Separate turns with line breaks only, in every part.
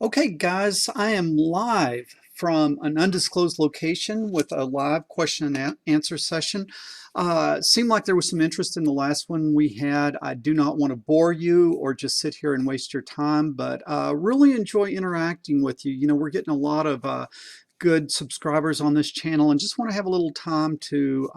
Okay, guys, I am live from an undisclosed location with a live question and answer session. Seemed like there was some interest in the last one we had. I do not want to bore you or just sit here and waste your time, but really enjoy interacting with you. You know, we're getting a lot of good subscribers on this channel and just want to have a little time to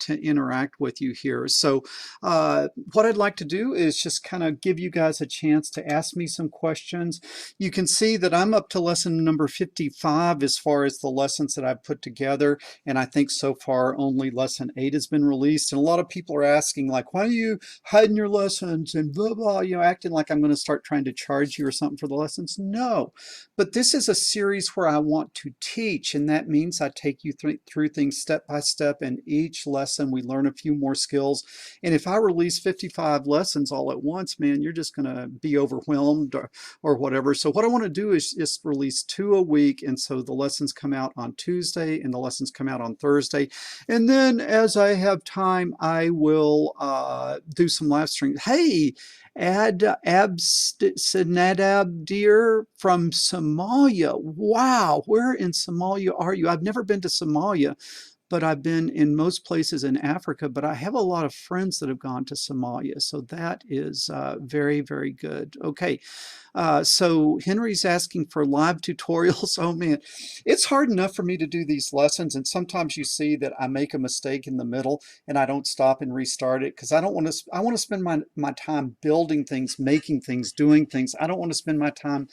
interact with you here. So what I'd like to do is just kind of give you guys a chance to ask me some questions. You can see that I'm up to lesson number 55 as far as the lessons that I've put together, and I think so far only lesson 8 has been released. And a lot of people are asking, like, why are you hiding your lessons and blah blah, you know, acting like I'm going to start trying to charge you or something for the lessons. No, but this is a series where I want to teach, and that means I take you through things step by step. In each lesson we learn a few more skills, and if I release 55 lessons all at once, man, you're just going to be overwhelmed or whatever. So what I want to do is just release 2 a week, and so the lessons come out on Tuesday and the lessons come out on Thursday, and then as I have time I will do some live streams. Hey, Absinadab dear from Somalia. Wow, where in Somalia are you? I've never been to Somalia, but I've been in most places in Africa, but I have a lot of friends that have gone to Somalia. So that is very, very good. Okay, so Henry's asking for live tutorials. Oh man, it's hard enough for me to do these lessons, and sometimes you see that I make a mistake in the middle and I don't stop and restart it because I don't want to, I want to spend my time building things, making things, doing things. I don't want to spend my time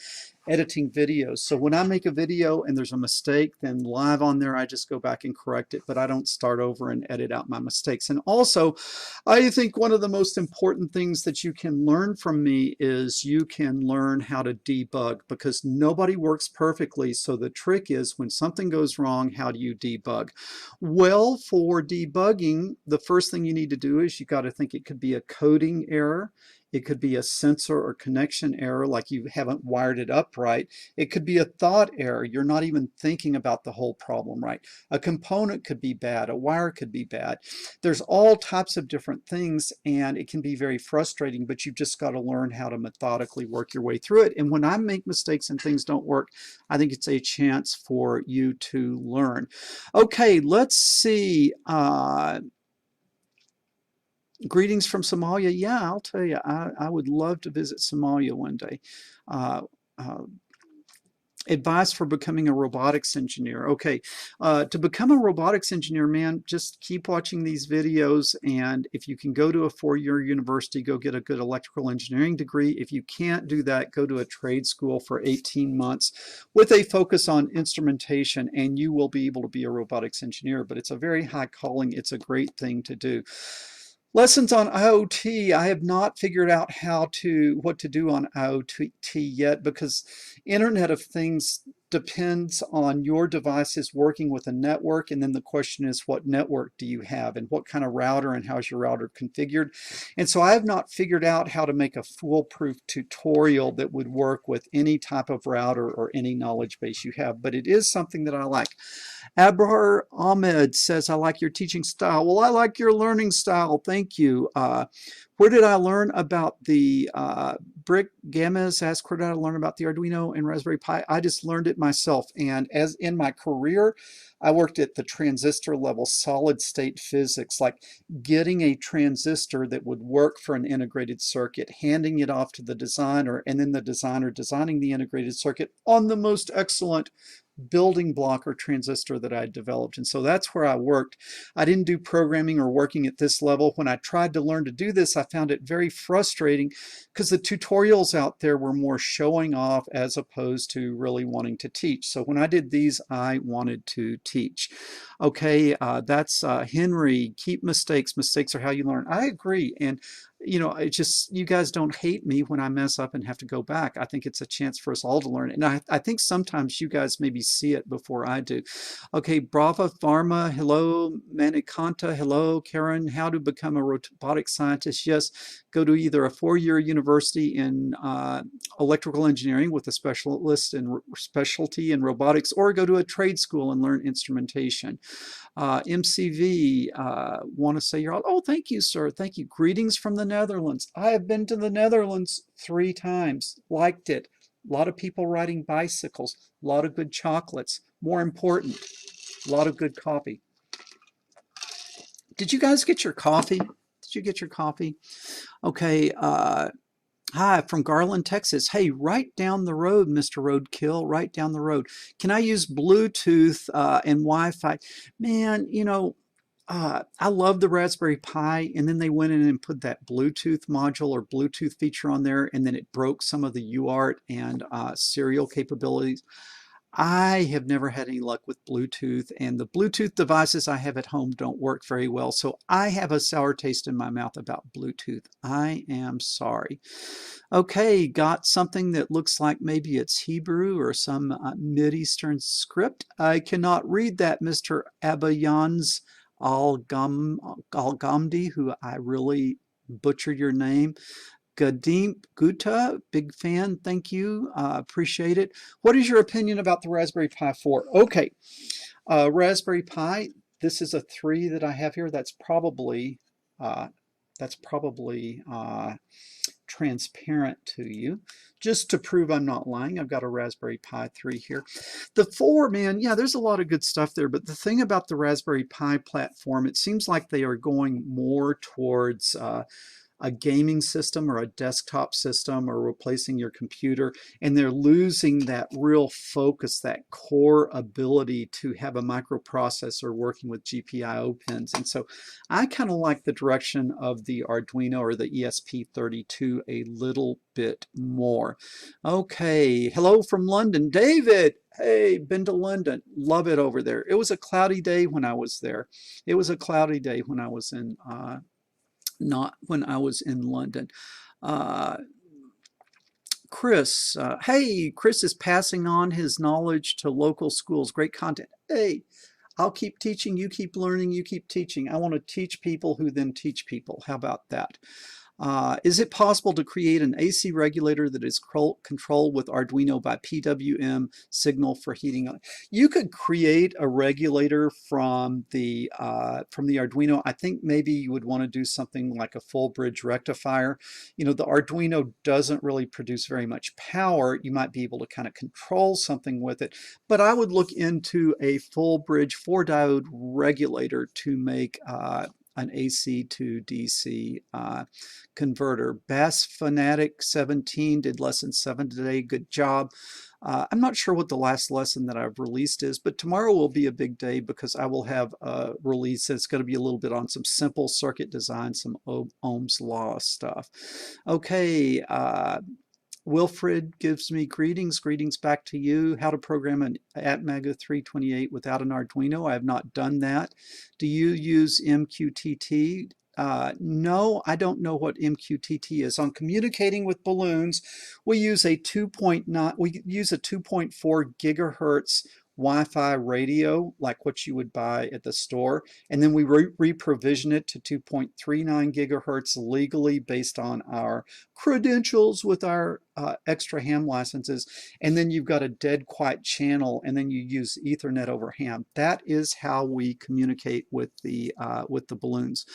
editing videos. So when I make a video and there's a mistake, then live on there, I just go back and correct it, but I don't start over and edit out my mistakes. And also, I think one of the most important things that you can learn from me is you can learn how to debug, because nobody works perfectly. So the trick is, when something goes wrong, how do you debug? Well, for debugging, the first thing you need to do is you got to think it could be a coding error. It could be a sensor or connection error, like you haven't wired it up right. It could be a thought error. You're not even thinking about the whole problem right. A component could be bad. A wire could be bad. There's all types of different things, and it can be very frustrating, but you've just got to learn how to methodically work your way through it. And when I make mistakes and things don't work, I think it's a chance for you to learn. Okay, let's see. Greetings from Somalia. Yeah, I'll tell you, I would love to visit Somalia one day. Uh, uh, Advice for becoming a robotics engineer. Okay, to become a robotics engineer, man, just keep watching these videos, and if you can go to a 4-year university, go get a good electrical engineering degree. If you can't do that, go to a trade school for 18 months with a focus on instrumentation, and you will be able to be a robotics engineer. But it's a very high calling. It's a great thing to do. Lessons on IoT. I have not figured out what to do on IoT yet, because Internet of Things depends on your devices working with a network, and then the question is, what network do you have and what kind of router and how's your router configured? And so I have not figured out how to make a foolproof tutorial that would work with any type of router or any knowledge base you have, but it is something that I like. Abrar Ahmed says, I like your teaching style. Well, I like your learning style. Thank you. Where did I learn about the Brick Gammas asked, where did I learn about the Arduino and Raspberry Pi? I just learned it myself. And as in my career, I worked at the transistor level, solid state physics, like getting a transistor that would work for an integrated circuit, handing it off to the designer, and then the designer designing the integrated circuit on the most excellent building block or transistor that I had developed. And so that's where I worked. I didn't do programming or working at this level. When I tried to learn to do this, I found it very frustrating because the tutorials out there were more showing off as opposed to really wanting to teach. So when I did these, I wanted to teach. Okay, that's Henry. Keep mistakes. Mistakes are how you learn. I agree. And you know, it just, you guys don't hate me when I mess up and have to go back. I think it's a chance for us all to learn. And I think sometimes you guys maybe see it before I do. Okay, Brava Pharma, hello. Manikanta, hello. Karen, how to become a robotic scientist? Yes, go to either a 4-year university in electrical engineering with a specialty in robotics, or go to a trade school and learn instrumentation. MCV, want to say you're all, oh, thank you, sir. Thank you. Greetings from the Netherlands. I have been to the Netherlands 3 times, liked it. A lot of people riding bicycles, a lot of good chocolates. More important, a lot of good coffee. Did you guys get your coffee? Did you get your coffee? Okay, hi, from Garland, Texas. Hey, right down the road, Mr. Roadkill, right down the road. Can I use Bluetooth and Wi-Fi? Man, you know, I love the Raspberry Pi, and then they went in and put that Bluetooth module or Bluetooth feature on there, and then it broke some of the UART and serial capabilities. I have never had any luck with Bluetooth, and the Bluetooth devices I have at home don't work very well, so I have a sour taste in my mouth about Bluetooth. I am sorry. Okay, got something that looks like maybe it's Hebrew or some Mideastern script. I cannot read that, Mr. Abayans Al-Gamdi, who I really butchered your name. Gadim Guta, big fan, thank you, appreciate it. What is your opinion about the Raspberry Pi 4? Okay, Raspberry Pi, this is a 3 that I have here. That's probably transparent to you. Just to prove I'm not lying, I've got a Raspberry Pi 3 here. The 4, man, yeah, there's a lot of good stuff there, but the thing about the Raspberry Pi platform, it seems like they are going more towards a gaming system or a desktop system or replacing your computer, and they're losing that real focus, that core ability to have a microprocessor working with GPIO pins. And so I kind of like the direction of the Arduino or the ESP32 a little bit more. Okay, hello from London, David. Hey, been to London, love it over there. It was a cloudy day when I was there. It was a cloudy day when I was in not when I was in London. Chris, hey, Chris is passing on his knowledge to local schools. Great content. Hey, I'll keep teaching, you keep learning, you keep teaching. I want to teach people who then teach people. How about that? Is it possible to create an AC regulator that is controlled with Arduino by PWM signal for heating? You could create a regulator from the Arduino. I think maybe you would want to do something like a full bridge rectifier. You know, the Arduino doesn't really produce very much power. You might be able to kind of control something with it, but I would look into a full bridge 4-diode regulator to make an AC to DC converter. Bass Fanatic 17 did lesson 7 today. Good job. I'm not sure what the last lesson that I've released is, but tomorrow will be a big day because I will have a release that's going to be a little bit on some simple circuit design, some Ohm's law stuff. Okay. Wilfred gives me greetings. Greetings back to you. How to program an Atmega 328 without an Arduino. I have not done that. Do you use MQTT? No, I don't know what MQTT is. On communicating with balloons, we use a 2.4 gigahertz Wi-Fi radio, like what you would buy at the store, and then we reprovision it to 2.39 gigahertz legally based on our credentials with our extra ham licenses, and then you've got a dead quiet channel, and then you use Ethernet over ham. That is how we communicate with the balloons.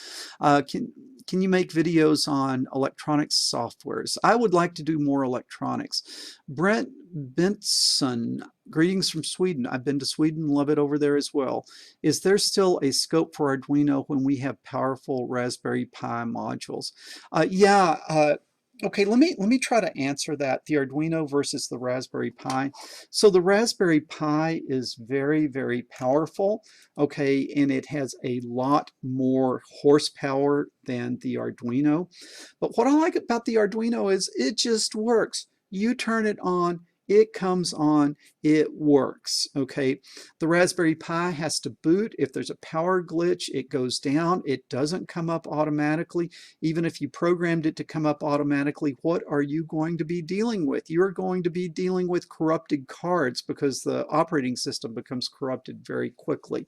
Can you make videos on electronics softwares? I would like to do more electronics. Brent Benson, greetings from Sweden. I've been to Sweden, love it over there as well. Is there still a scope for Arduino when we have powerful Raspberry Pi modules? Okay, let me try to answer that, the Arduino versus the Raspberry Pi. So the Raspberry Pi is very, very powerful, okay, and it has a lot more horsepower than the Arduino. But what I like about the Arduino is it just works. You turn it on, it comes on, it works, okay? The Raspberry Pi has to boot. If there's a power glitch, it goes down. It doesn't come up automatically. Even if you programmed it to come up automatically, what are you going to be dealing with? You're going to be dealing with corrupted cards because the operating system becomes corrupted very quickly.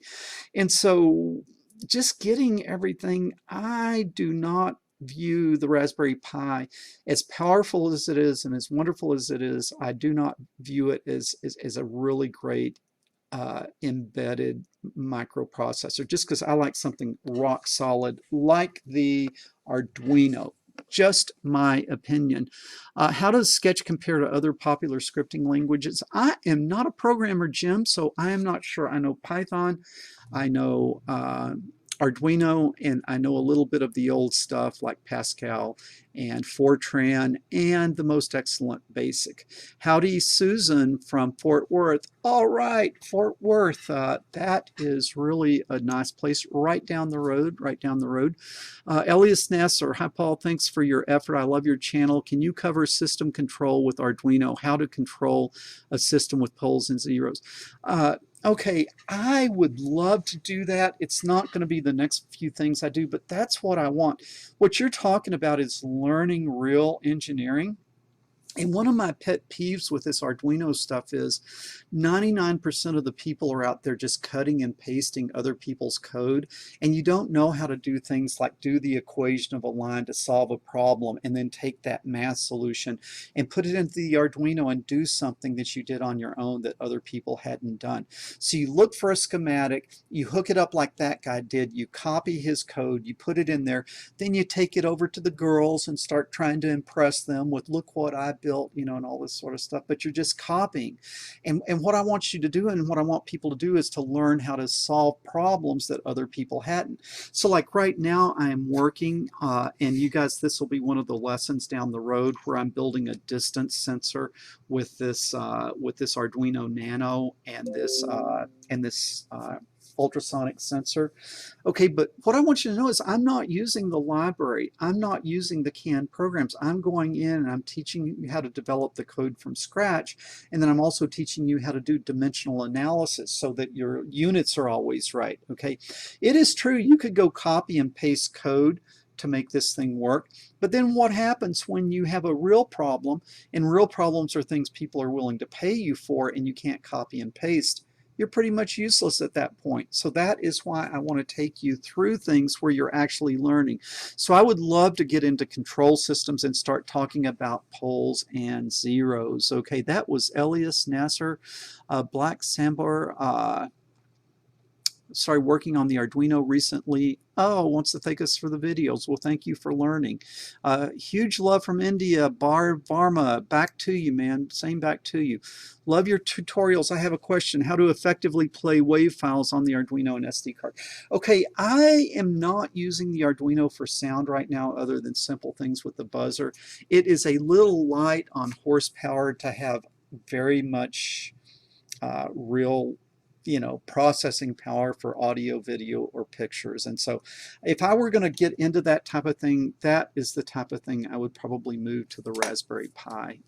And so just getting everything, I do not view the Raspberry Pi, as powerful as it is and as wonderful as it is, I do not view it as a really great embedded microprocessor, just because I like something rock solid like the Arduino. Just my opinion. How does Sketch compare to other popular scripting languages? I am not a programmer, Jim, so I am not sure. I know Python, I know Arduino, and I know a little bit of the old stuff like Pascal and Fortran and the most excellent BASIC. Howdy, Susan from Fort Worth. All right, Fort Worth. That is really a nice place right down the road, right down the road. Elias Nasser, hi Paul, thanks for your effort. I love your channel. Can you cover system control with Arduino? How to control a system with poles and zeros? Okay, I would love to do that. It's not going to be the next few things I do, but that's what I want. What you're talking about is learning real engineering. And one of my pet peeves with this Arduino stuff is 99% of the people are out there just cutting and pasting other people's code, and you don't know how to do things like do the equation of a line to solve a problem and then take that math solution and put it into the Arduino and do something that you did on your own that other people hadn't done. So you look for a schematic, you hook it up like that guy did, you copy his code, you put it in there, then you take it over to the girls and start trying to impress them with look what I built, you know, and all this sort of stuff, but you're just copying. And what I want you to do and what I want people to do is to learn how to solve problems that other people hadn't. So like right now I am working, and you guys, this will be one of the lessons down the road where I'm building a distance sensor with this Arduino Nano and this ultrasonic sensor. Okay, but what I want you to know is I'm not using the library. I'm not using the canned programs. I'm going in and I'm teaching you how to develop the code from scratch, and then I'm also teaching you how to do dimensional analysis so that your units are always right. Okay, it is true you could go copy and paste code to make this thing work, but then what happens when you have a real problem, and real problems are things people are willing to pay you for, and you can't copy and paste? You're pretty much useless at that point. So that is why I want to take you through things where you're actually learning. So I would love to get into control systems and start talking about poles and zeros. Okay, that was Elias Nasser, Black Sambar, started working on the Arduino recently. Oh, wants to thank us for the videos. Well, thank you for learning. Huge love from India. Varma, back to you, man. Same back to you. Love your tutorials. I have a question. How to effectively play WAV files on the Arduino and SD card. Okay, I am not using the Arduino for sound right now other than simple things with the buzzer. It is a little light on horsepower to have very much real processing power for audio, video, or pictures. And so if I were going to get into that type of thing, that is the type of thing I would probably move to the Raspberry Pi,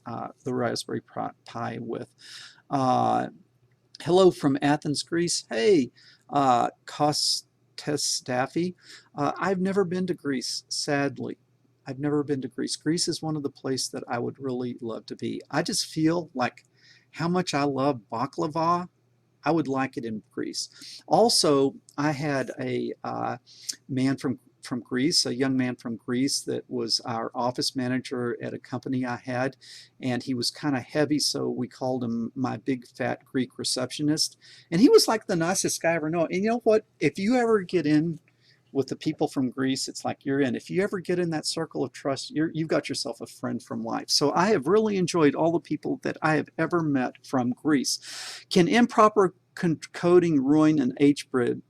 with. Hello from Athens, Greece. Hey, Kostestafi. I've never been to Greece, sadly. I've never been to Greece. Greece is one of the places that I would really love to be. I just feel like how much I love baklava. I would like it in Greece. Also, I had a man from Greece, a young man from Greece that was our office manager at a company I had, and he was kind of heavy, so we called him my big fat Greek receptionist. And he was like the nicest guy I ever know. And you know what? If you ever get in with the people from Greece, it's like you're in. If you ever get in that circle of trust, you've got yourself a friend from life. So I have really enjoyed all the people that I have ever met from Greece. Can improper coding ruin an H-bridge?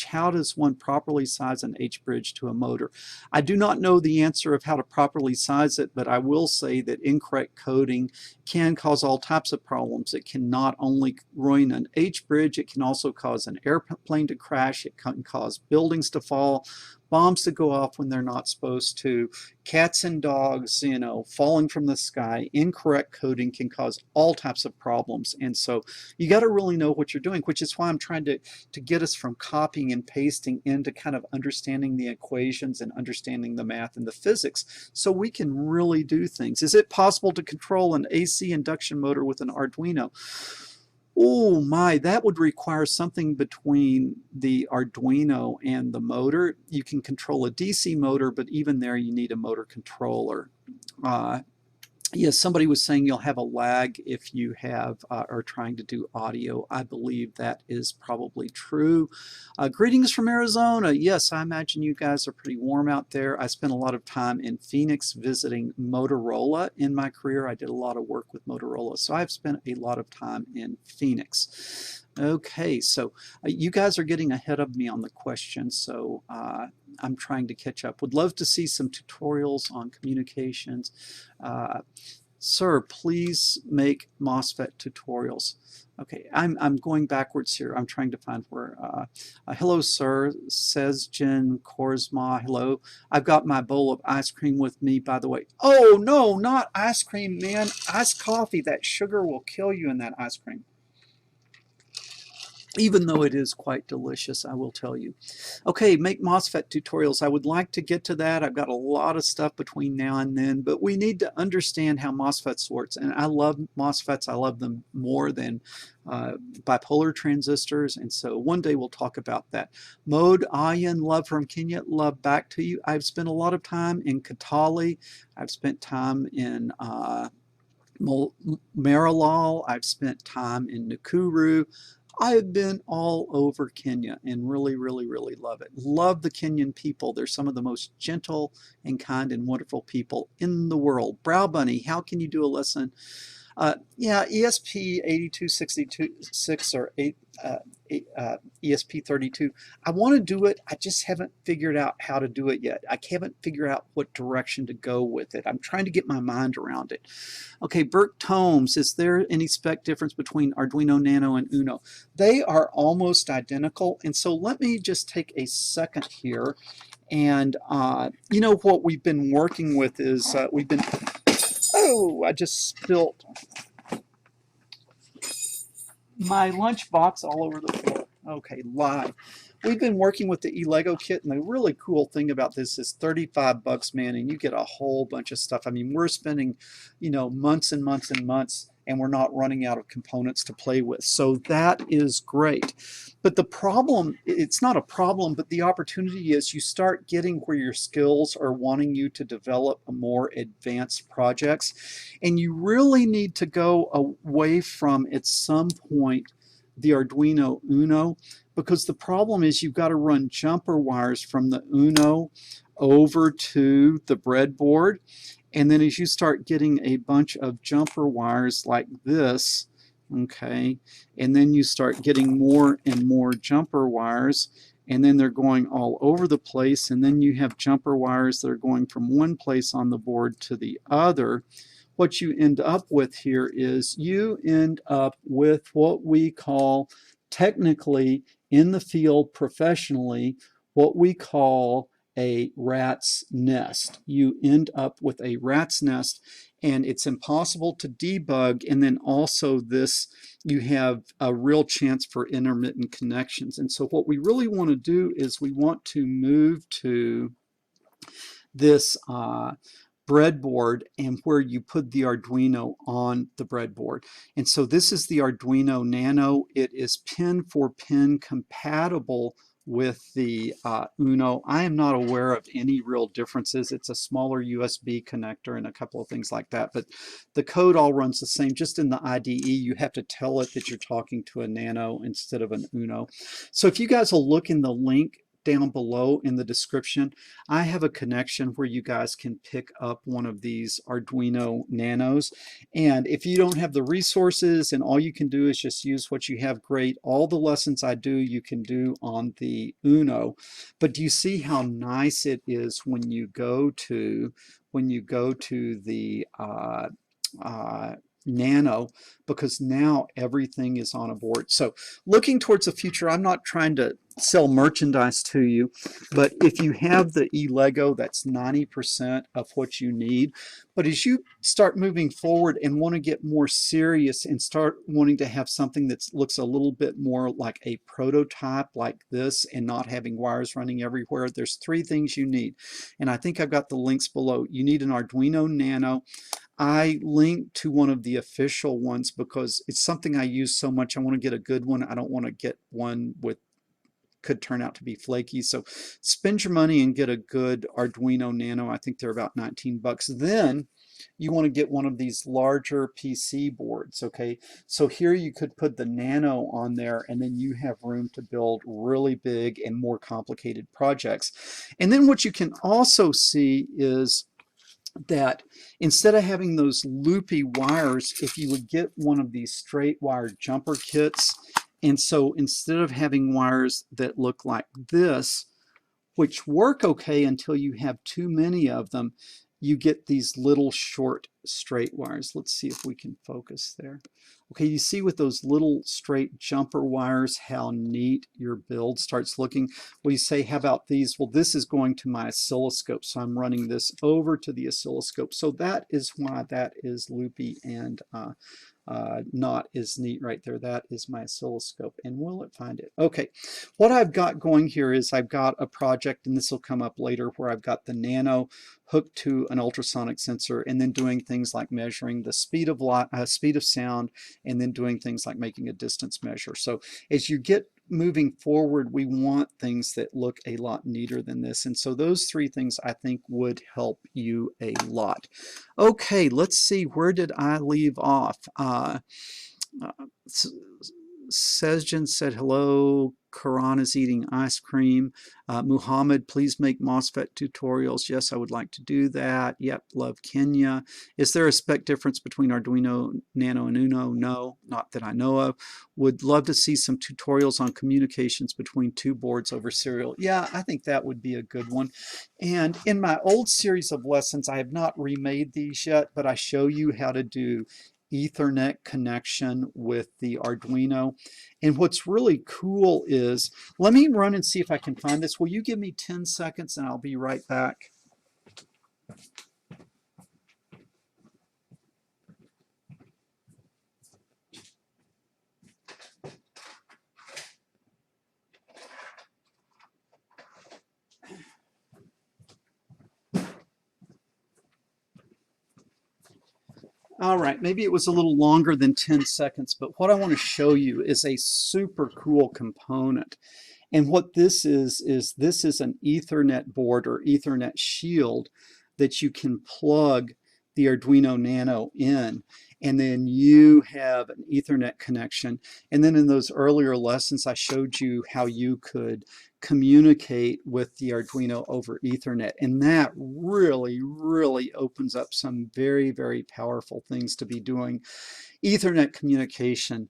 How does one properly size an H-bridge to a motor? I do not know the answer of how to properly size it, but I will say that incorrect coding can cause all types of problems. It can not only ruin an H-bridge, it can also cause an airplane to crash, it can cause buildings to fall, bombs to go off when they're not supposed to, cats and dogs, falling from the sky. Incorrect coding can cause all types of problems. And so you got to really know what you're doing, which is why I'm trying to get us from copying and pasting into kind of understanding the equations and understanding the math and the physics so we can really do things. Is it possible to control an AC induction motor with an Arduino? Oh my, that would require something between the Arduino and the motor. You can control a DC motor, but even there you need a motor controller. Yes, somebody was saying you'll have a lag if you have are trying to do audio. I believe that is probably true. Greetings from Arizona. Yes, I imagine you guys are pretty warm out there. I spent a lot of time in Phoenix visiting Motorola in my career. I did a lot of work with Motorola, so I've spent a lot of time in Phoenix. Okay, so you guys are getting ahead of me on the questions, so I'm trying to catch up. Would love to see some tutorials on communications. Uh, Sir, please make MOSFET tutorials. Okay, I'm going backwards here. I'm trying to find where. Hello, sir, says Jen Korsma. Hello. I've got my bowl of ice cream with me, by the way. Oh, no, not ice cream, man. Iced coffee. That sugar will kill you in that ice cream. Even though it is quite delicious, I will tell you. Okay, make MOSFET tutorials. I would like to get to that. I've got a lot of stuff between now and then, but we need to understand how MOSFETs works. And I love MOSFETs. I love them more than bipolar transistors. And so one day we'll talk about that. Mode Ayan, love from Kenya, love back to you. I've spent a lot of time in Kitale. I've spent time in Marilal. I've spent time in Nakuru. I've been all over Kenya and really, really, really love it. Love the Kenyan people. They're some of the most gentle and kind and wonderful people in the world. Brow Bunny, how can you do a lesson? Yeah, ESP8266 or ESP32. I want to do it. I just haven't figured out how to do it yet. I haven't figured out what direction to go with it. I'm trying to get my mind around it. Okay, Burke Tomes, is there any spec difference between Arduino Nano and Uno? They are almost identical. And so let me just take a second here. And you know what we've been working with is oh, I just spilled my lunch box all over the floor. Okay, live. We've been working with the eLego kit, and the really cool thing about this is 35 bucks, man, and you get a whole bunch of stuff. I mean, we're spending, months and months and months, and we're not running out of components to play with. So that is great. But the problem, it's not a problem, but the opportunity is you start getting where your skills are wanting you to develop more advanced projects, and you really need to go away from, at some point, the Arduino Uno, because the problem is you've got to run jumper wires from the Uno over to the breadboard. And then as you start getting a bunch of jumper wires like this, okay, and then you start getting more and more jumper wires, and then they're going all over the place, and then you have jumper wires that are going from one place on the board to the other. What you end up with here is you end up with what we call, technically in the field professionally, what we call a rat's nest. You end up with a rat's nest, and it's impossible to debug. And then also this, you have a real chance for intermittent connections. And so what we really want to do is we want to move to this breadboard, and where you put the Arduino on the breadboard. And so this is the Arduino Nano. It is pin for pin compatible with the Uno. I am not aware of any real differences. It's a smaller USB connector and a couple of things like that, but the code all runs the same. Just in the IDE, you have to tell it that you're talking to a Nano instead of an Uno. So if you guys will look in the link down below in the description, I have a connection where you guys can pick up one of these Arduino Nanos. And if you don't have the resources and all you can do is just use what you have, great. All the lessons I do, you can do on the Uno. But do you see how nice it is when you go to the Nano, because now everything is on a board. So looking towards the future, I'm not trying to sell merchandise to you, but if you have the eLego, that's 90% of what you need. But as you start moving forward and want to get more serious and start wanting to have something that looks a little bit more like a prototype like this and not having wires running everywhere, there's 3 things you need. And I think I've got the links below. You need an Arduino Nano. I linked to one of the official ones because it's something I use so much. I want to get a good one. I don't want to get one with could turn out to be flaky. So spend your money and get a good Arduino Nano. I think they're about 19 bucks. Then you want to get one of these larger PC boards, okay? So here you could put the Nano on there, and then you have room to build really big and more complicated projects. And then what you can also see is that instead of having those loopy wires, if you would get one of these straight wire jumper kits, and so instead of having wires that look like this, which work okay until you have too many of them, you get these little short straight wires. Let's see if we can focus there. Okay, you see with those little straight jumper wires how neat your build starts looking. Well, you say, how about these? Well, this is going to my oscilloscope, so I'm running this over to the oscilloscope. So that is why that is loopy and not as neat right there. That is my oscilloscope. And will it find it? Okay, what I've got going here is I've got a project, and this will come up later, where I've got the Nano hooked to an ultrasonic sensor, and then doing things like measuring the speed of light, speed of sound, and then doing things like making a distance measure. So as you get moving forward, we want things that look a lot neater than this. And so those three things I think would help you a lot. Okay, let's see, where did I leave off? Sejjan said hello. Karan is eating ice cream. Muhammad, please make MOSFET tutorials. Yes, I would like to do that. Yep, love Kenya. Is there a spec difference between Arduino, Nano, and Uno? No, not that I know of. Would love to see some tutorials on communications between two boards over serial. Yeah, I think that would be a good one. And in my old series of lessons, I have not remade these yet, but I show you how to do Ethernet connection with the Arduino. And what's really cool is, let me run and see if I can find this. Will you give me 10 seconds and I'll be right back? All right, maybe it was a little longer than 10 seconds, but what I want to show you is a super cool component. And what this is this is an Ethernet board or Ethernet shield that you can plug the Arduino Nano in, and then you have an Ethernet connection. And then in those earlier lessons, I showed you how you could communicate with the Arduino over Ethernet. And that really, really opens up some very, very powerful things to be doing Ethernet communication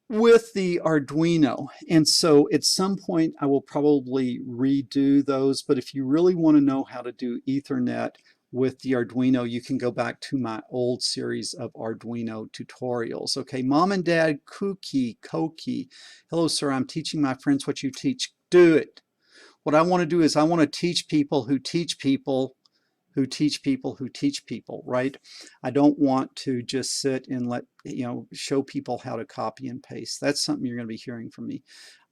with the Arduino. And so at some point I will probably redo those, but if you really want to know how to do Ethernet with the Arduino, you can go back to my old series of Arduino tutorials. Okay, Mom and Dad Koki. Hello, sir. I'm teaching my friends what you teach. Do it. What I want to do is I want to teach people who teach people who teach people who teach people, right? I don't want to just sit and show people how to copy and paste. That's something you're going to be hearing from me.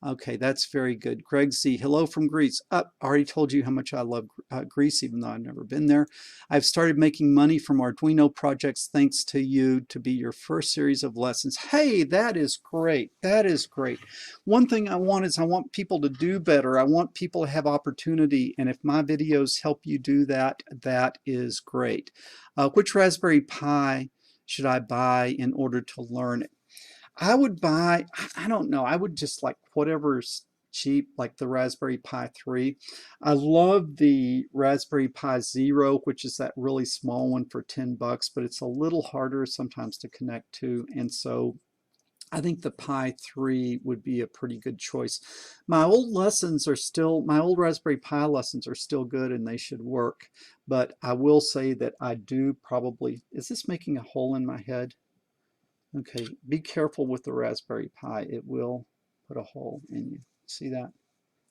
Okay, that's very good. Greg Z, hello from Greece. I already told you how much I love Greece, even though I've never been there. I've started making money from Arduino projects thanks to you to be your first series of lessons. Hey, that is great. That is great. One thing I want is I want people to do better. I want people to have opportunity. And if my videos help you do that, that is great. Which Raspberry Pi should I buy in order to learn it? I would buy, I don't know, I would just like whatever's cheap, like the Raspberry Pi 3. I love the Raspberry Pi Zero, which is that really small one for 10 bucks, but it's a little harder sometimes to connect to. And so I think the Pi 3 would be a pretty good choice. My old lessons are still, my old Raspberry Pi lessons are still good and they should work. But I will say that I do probably, is this making a hole in my head? Okay, be careful with the Raspberry Pi. It will put a hole in you. See that?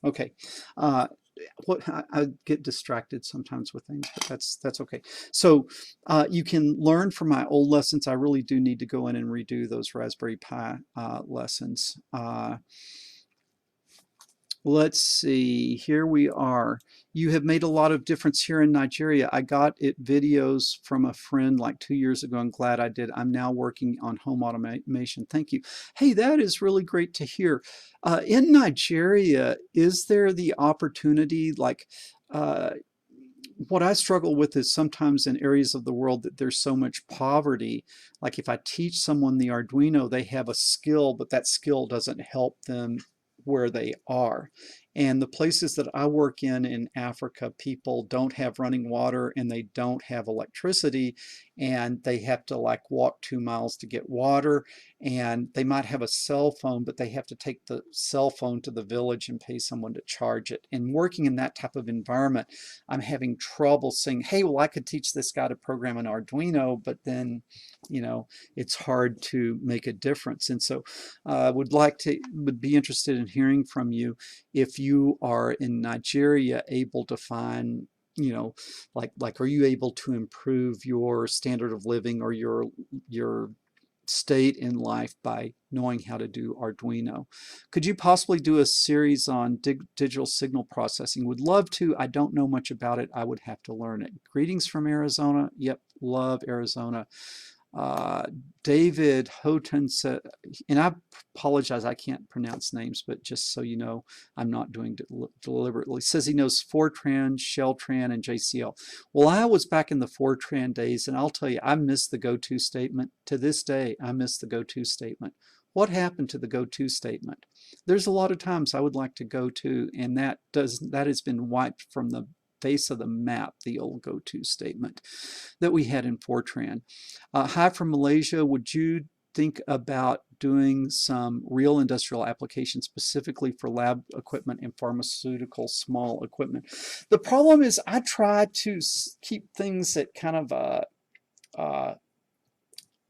Okay. I get distracted sometimes with things, but that's okay. So you can learn from my old lessons. I really do need to go in and redo those Raspberry Pi lessons. Let's see, here we are. You have made a lot of difference here in Nigeria. I got it videos from a friend like 2 years ago. I'm glad I did. I'm now working on home automation. Thank you. Hey, that is really great to hear. In Nigeria, is there the opportunity, like what I struggle with is sometimes in areas of the world that there's so much poverty. Like if I teach someone the Arduino, they have a skill, but that skill doesn't help them where they are. And the places that I work in Africa, people don't have running water and they don't have electricity, and they have to like walk 2 miles to get water, and they might have a cell phone, but they have to take the cell phone to the village and pay someone to charge it. And working in that type of environment, I'm having trouble saying, hey, well, I could teach this guy to program an Arduino, but then, it's hard to make a difference. And so would be interested in hearing from you if you are in Nigeria able to find, like are you able to improve your standard of living or your state in life by knowing how to do Arduino? Could you possibly do a series on digital signal processing? Would love to. I don't know much about it. I would have to learn it. Greetings from Arizona. Yep, love Arizona. David Houghton said, and I apologize, I can't pronounce names, but just so you know, I'm not doing deliberately. Says he knows Fortran, Shelltran, and JCL. Well, I was back in the Fortran days, and I'll tell you, I miss the go-to statement. To this day, I miss the go-to statement. What happened to the go-to statement? There's a lot of times I would like to go to, and that has been wiped from the face of the map, the old go-to statement that we had in Fortran. Hi from Malaysia. Would you think about doing some real industrial applications specifically for lab equipment and pharmaceutical small equipment? The problem is I try to keep things at kind of a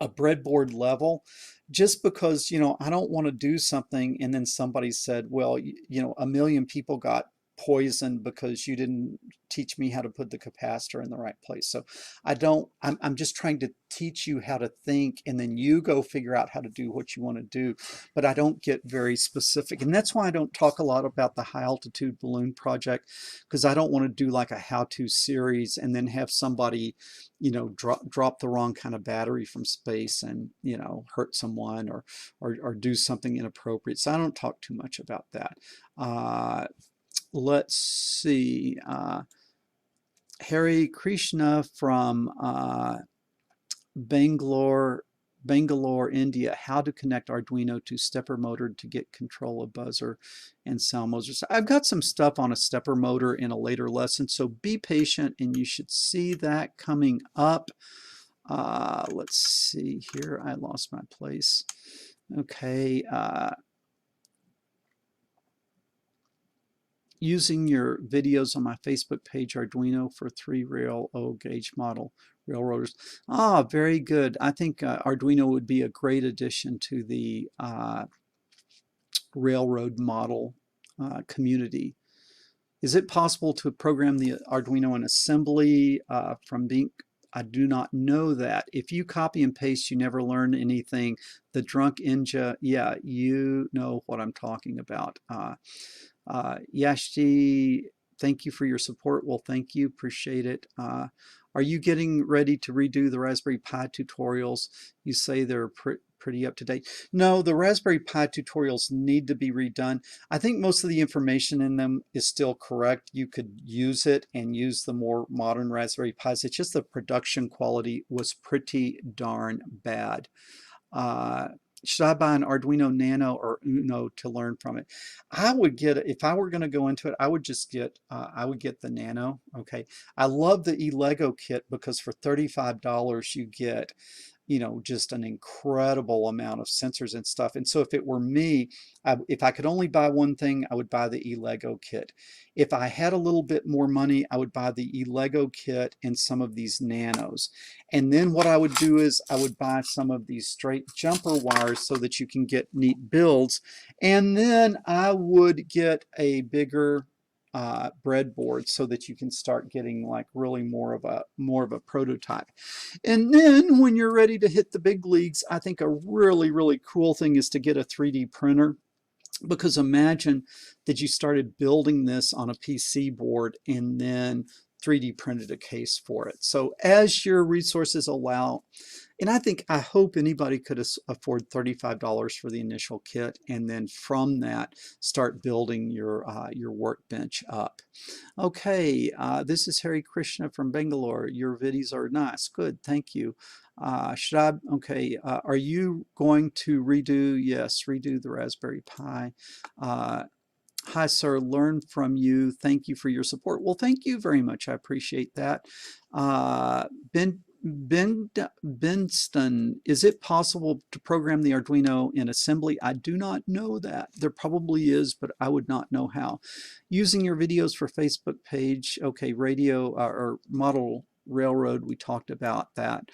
breadboard level, just because, I don't want to do something and then somebody said, well, 1 million people got poisoned because you didn't teach me how to put the capacitor in the right place. So I'm just trying to teach you how to think, and then you go figure out how to do what you want to do. But I don't get very specific. And that's why I don't talk a lot about the high altitude balloon project, because I don't want to do like a how-to series and then have somebody, drop the wrong kind of battery from space and, hurt someone or do something inappropriate. So I don't talk too much about that. Let's see. Hari Krishna from Bangalore, India. How to connect Arduino to stepper motor to get control of buzzer and sound motors. I've got some stuff on a stepper motor in a later lesson, so be patient and you should see that coming up. Let's see here. I lost my place. Okay. Using your videos on my Facebook page, Arduino for 3-rail O-gauge model railroaders. Very good. I think Arduino would be a great addition to the railroad model community. Is it possible to program the Arduino in assembly from being? I do not know that. If you copy and paste, you never learn anything. The drunk ninja, yeah, you know what I'm talking about. Yashti, thank you for your support. Well, thank you. Appreciate it. Are you getting ready to redo the Raspberry Pi tutorials? You say they're pretty up to date. No, the Raspberry Pi tutorials need to be redone. I think most of the information in them is still correct. You could use it and use the more modern Raspberry Pis. It's just the production quality was pretty darn bad. Should I buy an Arduino Nano or Uno to learn from it? I would get, if I were going to go into it, I would just get, I would get the Nano. Okay. I love the eLego kit because for $35 you get, just an incredible amount of sensors and stuff. And so if it were me, if I could only buy one thing, I would buy the eLego kit. If I had a little bit more money, I would buy the eLego kit and some of these Nanos. And then what I would do is I would buy some of these straight jumper wires so that you can get neat builds. And then I would get a bigger breadboard so that you can start getting like really more of a prototype. And then when you're ready to hit the big leagues, I think a really cool thing is to get a 3D printer, because imagine that you started building this on a PC board and then 3D printed a case for it. So as your resources allow, And I hope anybody could afford $35 for the initial kit, and then from that start building your workbench up. Okay, this is Hari Krishna from Bangalore. Your videos are nice. Good, thank you. Okay, are you going to redo? Yes, redo the Raspberry Pi. Hi, sir, learn from you. Thank you for your support. Well, thank you very much. I appreciate that. Benston, is it possible to program the Arduino in assembly? I do not know that. There probably is, but I would not know how. Using your videos for Facebook page, okay, radio or model railroad, we talked about that.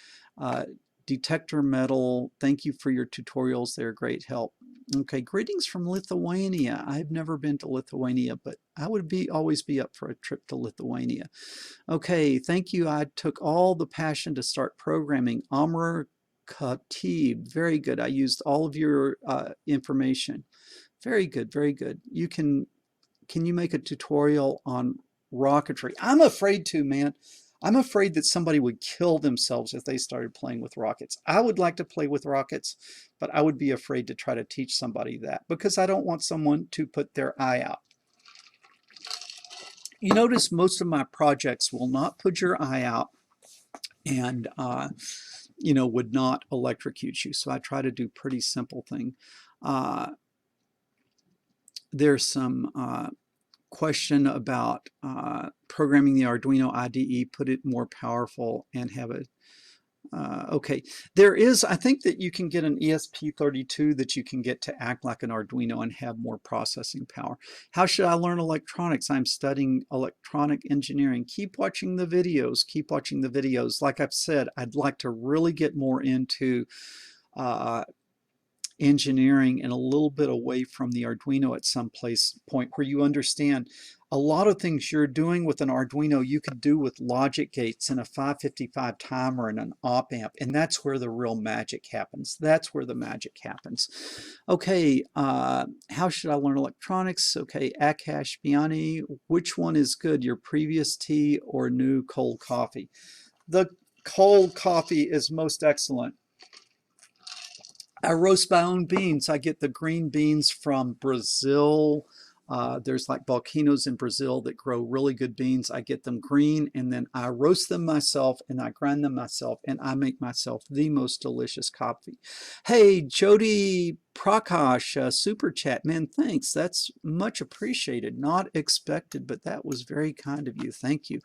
Detector metal, thank you for your tutorials. They're great help. Okay, greetings from Lithuania. I've never been to Lithuania, but I would always be up for a trip to Lithuania. Okay, thank you. I took all the passion to start programming. Amr Khatib, very good. I used all of your information. Very good, very good. Can you make a tutorial on rocketry? I'm afraid to, man. I'm afraid that somebody would kill themselves if they started playing with rockets. I would like to play with rockets, but I would be afraid to try to teach somebody that because I don't want someone to put their eye out. You notice most of my projects will not put your eye out and would not electrocute you. So I try to do pretty simple thing. There's some question about programming the Arduino IDE, put it more powerful and have it. Okay, I think that you can get an ESP32 that you can get to act like an Arduino and have more processing power. How should I learn electronics? I'm studying electronic engineering. Keep watching the videos. Keep watching the videos. Like I've said, I'd like to really get more into engineering and a little bit away from the Arduino at some point where you understand a lot of things you're doing with an Arduino you could do with logic gates and a 555 timer and an op amp, and that's where the real magic happens. That's where the magic happens. Okay, how should I learn electronics? Okay, Akash Biani, which one is good, your previous tea or new cold coffee? The cold coffee is most excellent. I roast my own beans. I get the green beans from Brazil. There's like volcanoes in Brazil that grow really good beans. I get them green and then I roast them myself and I grind them myself and I make myself the most delicious coffee. Hey, Jody Prakash, super chat. Man, thanks. That's much appreciated. Not expected, but that was very kind of you. Thank you.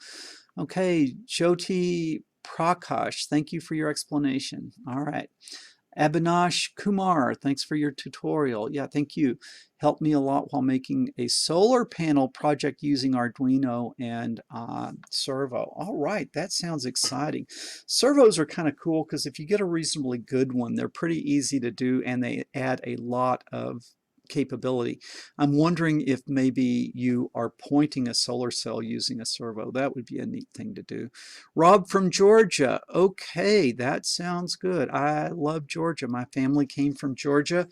Okay, Jyoti Prakash, thank you for your explanation. All right. Abhinash Kumar, thanks for your tutorial. Yeah, thank you. Helped me a lot while making a solar panel project using Arduino and Servo. All right, that sounds exciting. Servos are kind of cool because if you get a reasonably good one, they're pretty easy to do and they add a lot of capability. I'm wondering if maybe you are pointing a solar cell using a servo. That would be a neat thing to do. Rob from Georgia. Okay, that sounds good. I love Georgia. My family came from Georgia.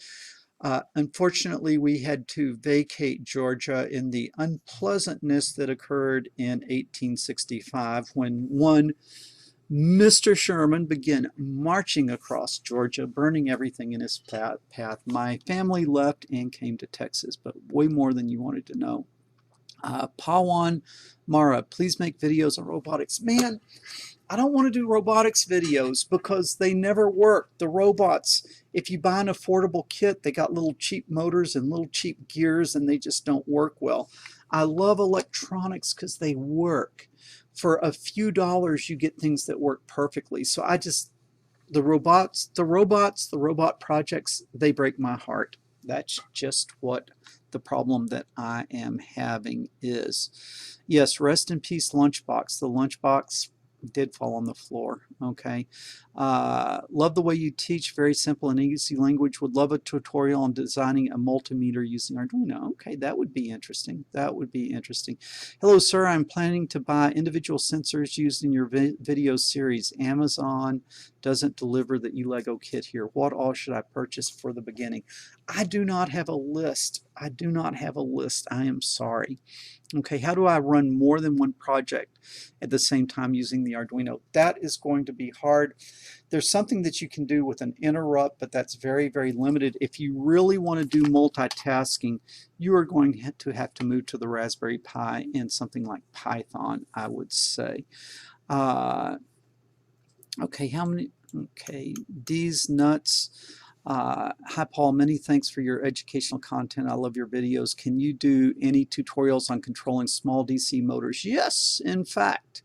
Unfortunately, we had to vacate Georgia in the unpleasantness that occurred in 1865 when one Mr. Sherman began marching across Georgia, burning everything in his path. My family left and came to Texas, but way more than you wanted to know. Pawan Mara, please make videos on robotics. Man, I don't want to do robotics videos because they never work. The robots, if you buy an affordable kit, they got little cheap motors and little cheap gears and they just don't work well. I love electronics because they work. For a few dollars, you get things that work perfectly. So the robot projects, they break my heart. That's just what the problem that I am having is. Yes, rest in peace, Lunchbox. The Lunchbox did fall on the floor. Okay. Love the way you teach. Very simple and easy language. Would love a tutorial on designing a multimeter using Arduino. Okay, that would be interesting. That would be interesting. Hello, sir. I'm planning to buy individual sensors used in your video series. Amazon doesn't deliver the eLego kit here. What all should I purchase for the beginning? I do not have a list. I do not have a list. I am sorry. Okay, how do I run more than one project at the same time using the Arduino? That is going to be hard. There's something that you can do with an interrupt, but that's very, very limited. If you really want to do multitasking, you are going to have to move to the Raspberry Pi and something like Python, I would say. Okay, how many? Okay, D's nuts. Hi Paul, many thanks for your educational content. I love your videos. Can you do any tutorials on controlling small DC motors? Yes, in fact.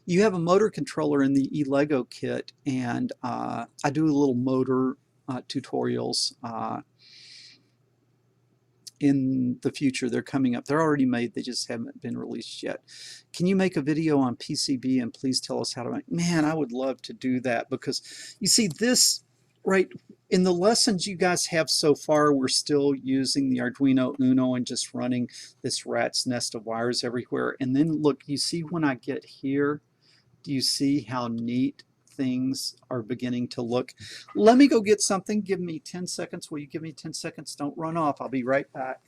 You have a motor controller in the eLego kit, and I do a little motor tutorials in the future. They're coming up. They're already made. They just haven't been released yet. Can you make a video on PCB and please tell us how to make? Man, I would love to do that, because you see this right in the lessons you guys have so far, we're still using the Arduino Uno and just running this rat's nest of wires everywhere. And then look, you see when I get here, do you see how neat things are beginning to look? Let me go get something. Give me 10 seconds. Will you give me 10 seconds? Don't run off. I'll be right back.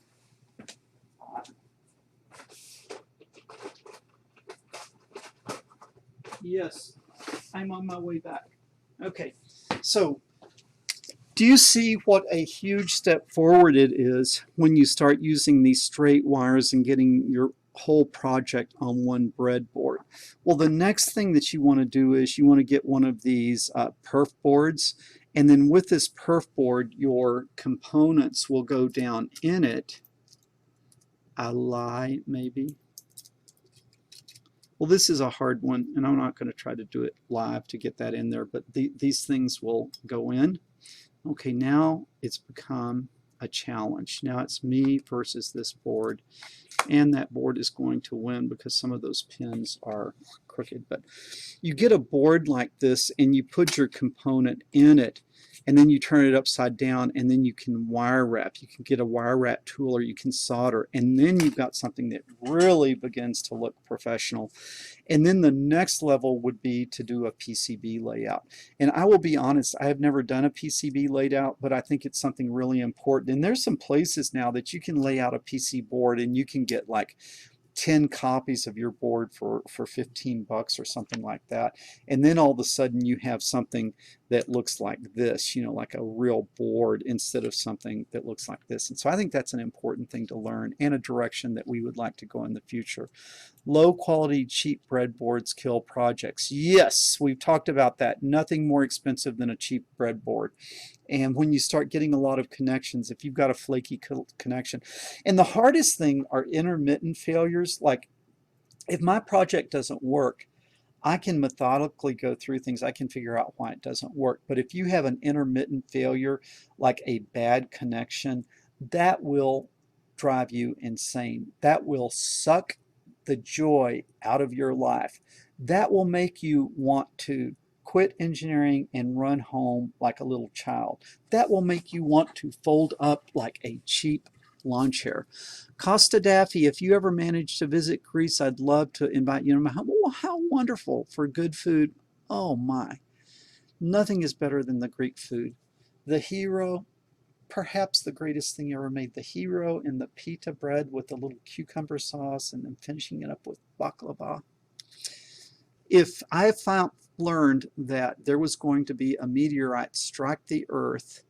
Yes, I'm on my way back. Okay, so do you see what a huge step forward it is when you start using these straight wires and getting your whole project on one breadboard? Well, the next thing that you want to do is you want to get one of these perf boards, and then with this perf board, your components will go down in it. I lie, maybe. Well, this is a hard one, and I'm not going to try to do it live to get that in there, but these things will go in. Okay, now it's become a challenge. Now it's me versus this board, and that board is going to win because some of those pins are crooked. But you get a board like this, and you put your component in it, and then you turn it upside down, and then you can wire wrap. You can get a wire wrap tool, or you can solder, and then you've got something that really begins to look professional. And then the next level would be to do a PCB layout. And I will be honest, I have never done a PCB layout, but I think it's something really important. And there's some places now that you can lay out a PC board, and you can get like 10 copies of your board for 15 bucks or something like that. And then all of a sudden you have something that looks like this, you know, like a real board instead of something that looks like this. And so I think that's an important thing to learn, and a direction that we would like to go in the future. Low quality, cheap breadboards kill projects. Yes, we've talked about that. Nothing more expensive than a cheap breadboard. And when you start getting a lot of connections, if you've got a flaky connection, and the hardest thing are intermittent failures. Like if my project doesn't work, I can methodically go through things. I can figure out why it doesn't work. But if you have an intermittent failure, like a bad connection, that will drive you insane. That will suck the joy out of your life. That will make you want to quit engineering and run home like a little child. That will make you want to fold up like a cheap lawn chair. Costa Daffy, if you ever manage to visit Greece, I'd love to invite you. How wonderful for good food. Oh my. Nothing is better than the Greek food. The hero, perhaps the greatest thing ever made. The hero in the pita bread with the little cucumber sauce, and then finishing it up with baklava. If I learned that there was going to be a meteorite strike the earth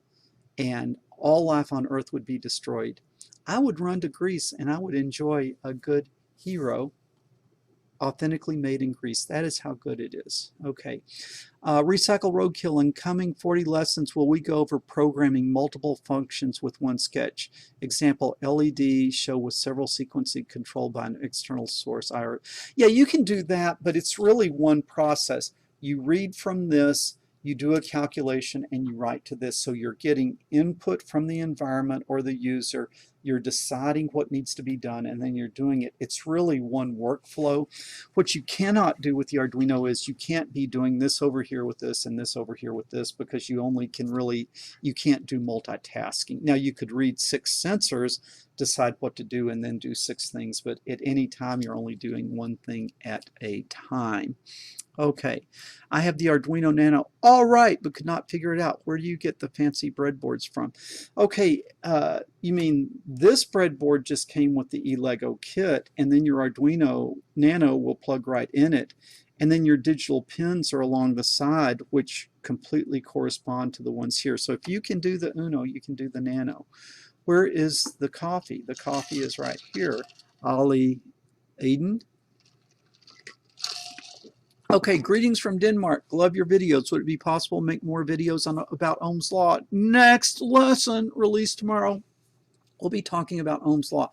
and all life on earth would be destroyed, I would run to Greece and I would enjoy a good hero authentically made in Greece. That is how good it is. Okay. Recycle Roadkill. In coming 40 lessons, will we go over programming multiple functions with one sketch? Example, LED show with several sequencing controlled by an external source. Yeah, you can do that, but it's really one process. You read from this, you do a calculation, and you write to this. So you're getting input from the environment or the user, you're deciding what needs to be done, and then you're doing it. It's really one workflow. What you cannot do with the Arduino is you can't be doing this over here with this and this over here with this, because you only can really, you can't do multitasking. Now you could read 6 sensors, decide what to do and then do 6 things, but at any time you're only doing one thing at a time. Okay, I have the Arduino Nano. All right, but could not figure it out. Where do you get the fancy breadboards from? Okay, you mean this breadboard just came with the eLego kit, and then your Arduino Nano will plug right in it, and then your digital pins are along the side, which completely correspond to the ones here. So if you can do the Uno, you can do the Nano. Where is the coffee? The coffee is right here. Ali Aiden. Okay, greetings from Denmark. Love your videos. Would it be possible to make more videos about Ohm's Law? Next lesson, released tomorrow, we'll be talking about Ohm's Law.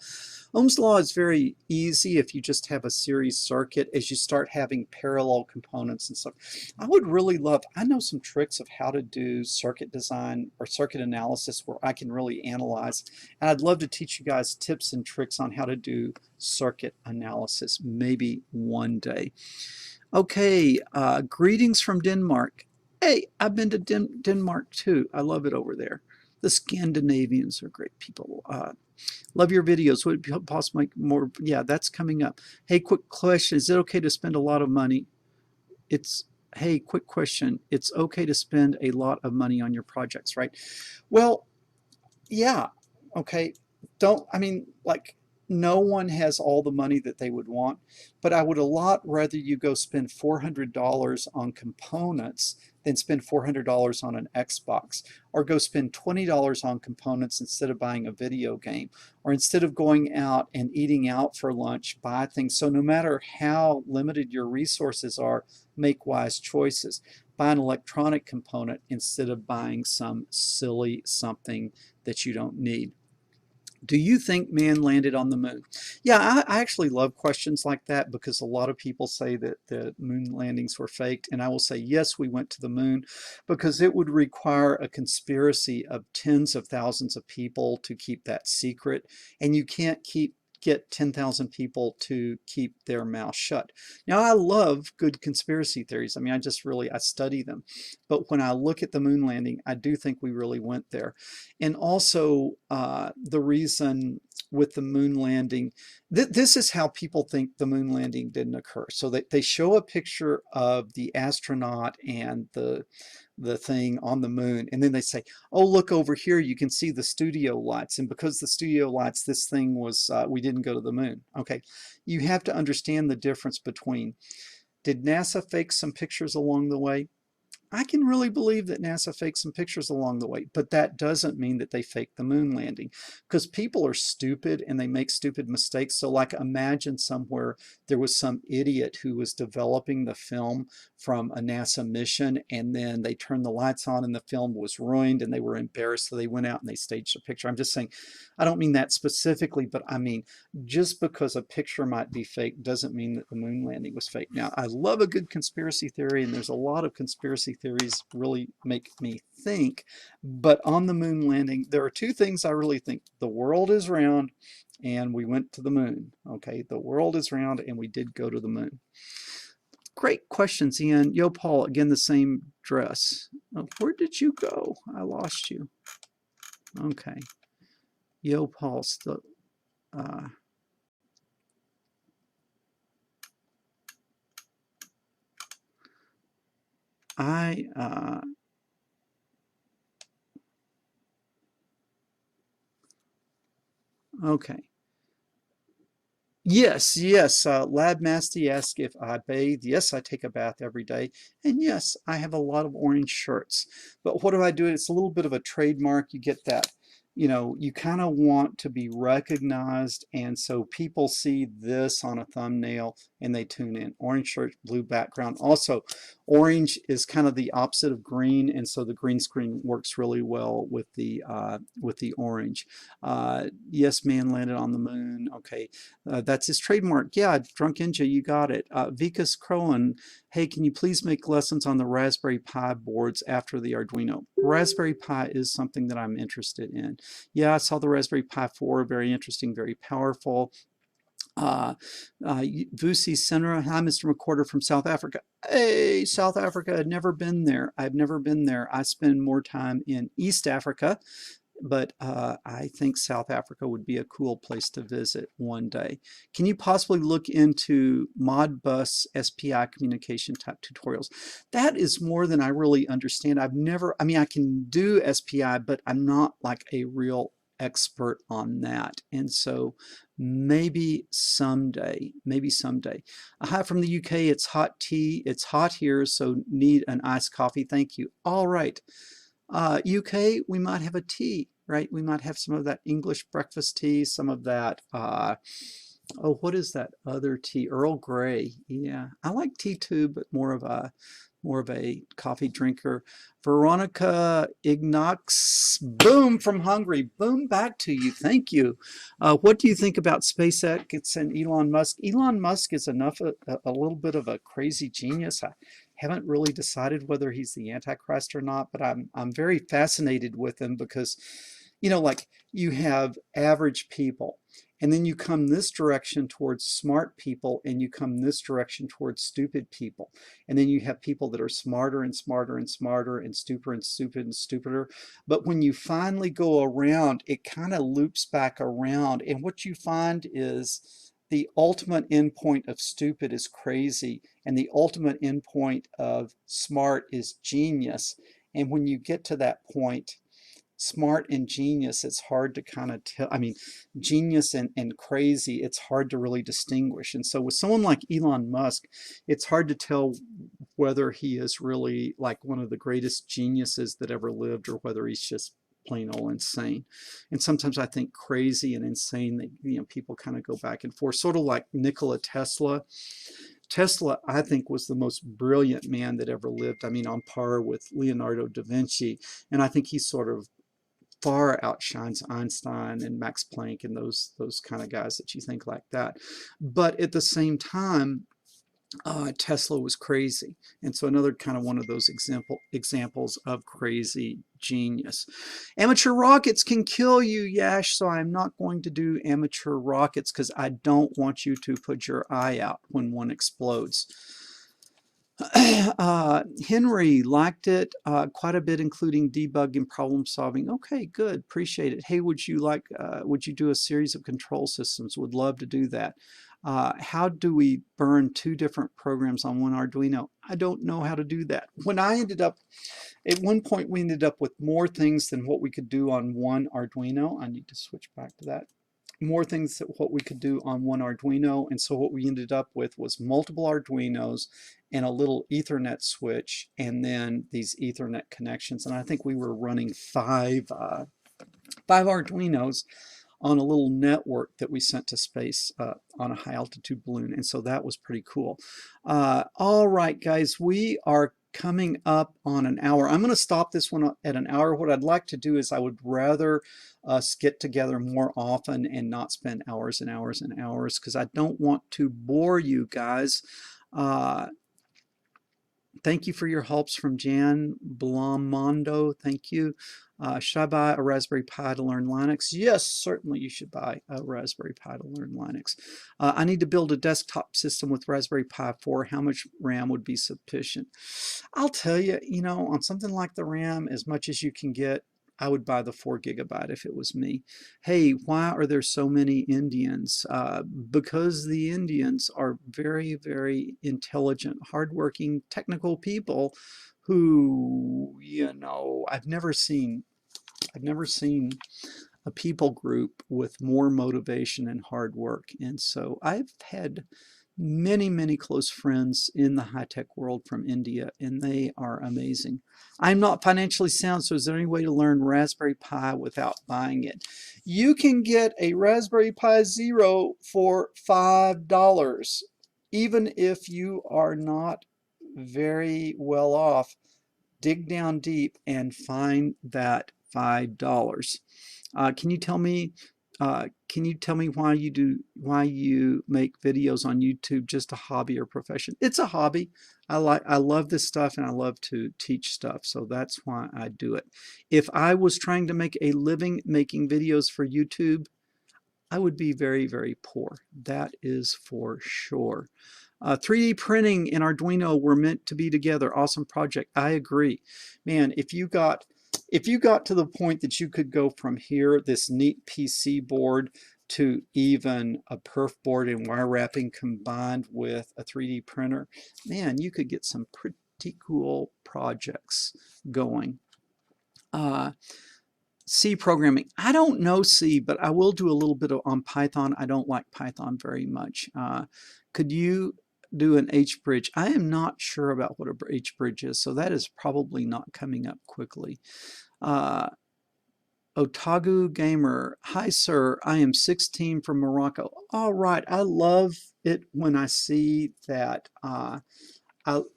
Ohm's Law is very easy if you just have a series circuit. As you start having parallel components and stuff, I would really love, I know some tricks of how to do circuit design or circuit analysis where I can really analyze, and I'd love to teach you guys tips and tricks on how to do circuit analysis maybe one day. Okay, greetings from Denmark. Hey, I've been to Denmark too. I love it over there. The Scandinavians are great people. Love your videos. Would it be possible to make more? Yeah, that's coming up. Hey, quick question. Is it okay to spend a lot of money? Hey, quick question. It's okay to spend a lot of money on your projects, right? Well, yeah, okay. No one has all the money that they would want, but I would a lot rather you go spend $400 on components than spend $400 on an Xbox, or go spend $20 on components instead of buying a video game, or instead of going out and eating out for lunch, buy things. So no matter how limited your resources are, make wise choices. Buy an electronic component instead of buying some silly something that you don't need. Do you think man landed on the moon? Yeah, I actually love questions like that, because a lot of people say that the moon landings were faked, and I will say yes, we went to the moon, because it would require a conspiracy of tens of thousands of people to keep that secret, and you can't get 10,000 people to keep their mouth shut. Now, I love good conspiracy theories. I mean, I study them. But when I look at the moon landing, I do think we really went there. And also, the reason with the moon landing, this is how people think the moon landing didn't occur. So they show a picture of the astronaut and the thing on the moon, and then they say, oh, look over here, you can see the studio lights, and because the studio lights, this thing was, we didn't go to the moon. Okay, you have to understand the difference between, did NASA fake some pictures along the way? I can really believe that NASA faked some pictures along the way, but that doesn't mean that they faked the moon landing, because people are stupid and they make stupid mistakes. So like, imagine somewhere there was some idiot who was developing the film from a NASA mission, and then they turned the lights on and the film was ruined and they were embarrassed, so they went out and they staged a picture. I'm just saying, I don't mean that specifically, but I mean, just because a picture might be fake doesn't mean that the moon landing was fake. Now, I love a good conspiracy theory, and there's a lot of conspiracy theories really make me think, but on the moon landing, there are two things I really think. The world is round and we went to the moon. Okay, the world is round and we did go to the moon. Great questions, Ian. Yo, Paul, again, the same dress. Oh, where did you go? I lost you. Okay. Yo, Paul, still, okay. Yes, Lab Masty asked if I bathe. Yes, I take a bath every day. And yes, I have a lot of orange shirts. But what do I do? It's a little bit of a trademark. You get that, you kind of want to be recognized. And so people see this on a thumbnail and they tune in. Orange shirt, blue background. Also, orange is kind of the opposite of green. And so the green screen works really well with the orange. Yes, man landed on the moon. Okay. That's his trademark. Yeah, Drunk Ninja, you got it. Vikas Crowan, hey, can you please make lessons on the Raspberry Pi boards after the Arduino? Raspberry Pi is something that I'm interested in. Yeah, I saw the Raspberry Pi 4, very interesting, very powerful. Vusi Senra, hi, Mr. McCorder from South Africa. Hey, South Africa, I've never been there. I spend more time in East Africa. but I think South Africa would be a cool place to visit one day. Can you possibly look into Modbus SPI communication type tutorials? That is more than I really understand. I've never, I mean, I can do SPI, but I'm not like a real expert on that. And so maybe someday, maybe someday. Hi from the UK, it's hot tea. It's hot here, so need an iced coffee. Thank you. All right. UK, we might have a tea, right? We might have some of that English breakfast tea, some of that, oh, what is that other tea? Earl Grey. Yeah, I like tea too, but more of a coffee drinker. Veronica Ignox, boom from Hungary. Boom back to you. Thank you. What do you think about SpaceX and Elon Musk? Elon Musk is a little bit of a crazy genius. I haven't really decided whether he's the Antichrist or not, but I'm very fascinated with him because, you know, like you have average people, and then you come this direction towards smart people, and you come this direction towards stupid people. And then you have people that are smarter and smarter and smarter and stupider and stupid and stupider. But when you finally go around, it kind of loops back around. And what you find is the ultimate endpoint of stupid is crazy, and the ultimate endpoint of smart is genius. And when you get to that point, smart and genius, it's hard to kind of tell. I mean, genius and crazy, it's hard to really distinguish. And so with someone like Elon Musk, it's hard to tell whether he is really like one of the greatest geniuses that ever lived, or whether he's just plain old insane. And sometimes I think crazy and insane, that, you know, people kind of go back and forth, sort of like Nikola Tesla. Tesla, I think, was the most brilliant man that ever lived. I mean, on par with Leonardo da Vinci. And I think he's sort of far outshines Einstein and Max Planck and those kind of guys that you think like that. But at the same time, Tesla was crazy. And so another kind of one of those examples of crazy genius. Amateur rockets can kill you, Yash, so I'm not going to do amateur rockets because I don't want you to put your eye out when one explodes. Henry liked it quite a bit, including debug and problem solving. Okay, good, appreciate it. Hey, would you do a series of control systems? Would love to do that. How do we burn two different programs on one Arduino? I don't know how to do that. At one point we ended up with more things than what we could do on one Arduino. I need to switch back to that. More things than what we could do on one Arduino, and so what we ended up with was multiple Arduinos and a little Ethernet switch, and then these Ethernet connections. And I think we were running five Arduinos on a little network that we sent to space on a high altitude balloon, and so that was pretty cool. All right, guys, we are coming up on an hour. I'm going to stop this one at an hour. What I'd like to do is I would rather us get together more often and not spend hours and hours and hours, because I don't want to bore you guys. Thank you for your helps from Jan Blamondo. Thank you. Should I buy a Raspberry Pi to learn Linux? Yes, certainly you should buy a Raspberry Pi to learn Linux. I need to build a desktop system with Raspberry Pi 4. How much RAM would be sufficient? I'll tell you, you know, on something like the RAM, as much as you can get, I would buy the 4 GB if it was me. Hey, why are there so many Indians? Because the Indians are very, very intelligent, hardworking, technical people who, you know, I've never seen a people group with more motivation and hard work. And so I've had many, many close friends in the high-tech world from India, and they are amazing. I'm not financially sound, so is there any way to learn Raspberry Pi without buying it? You can get a Raspberry Pi Zero for $5. Even if you are not very well off, dig down deep and find that $5. Can you tell me why you make videos on YouTube? Just a hobby or profession? It's a hobby. I love this stuff, and I love to teach stuff, so that's why I do it. If I was trying to make a living making videos for YouTube, I would be very, very poor. That is for sure. 3D printing and Arduino were meant to be together. Awesome project. I agree. Man, if if you got to the point that you could go from here, this neat PC board, to even a perf board and wire wrapping combined with a 3D printer, man, you could get some pretty cool projects going. C programming. I don't know C, but I will do a little bit on Python. I don't like Python very much. Could you do an H-bridge? I am not sure about what a H-bridge is, so that is probably not coming up quickly. Otagu Gamer. Hi, sir. I am 16 from Morocco. All right. I love it when I see that. I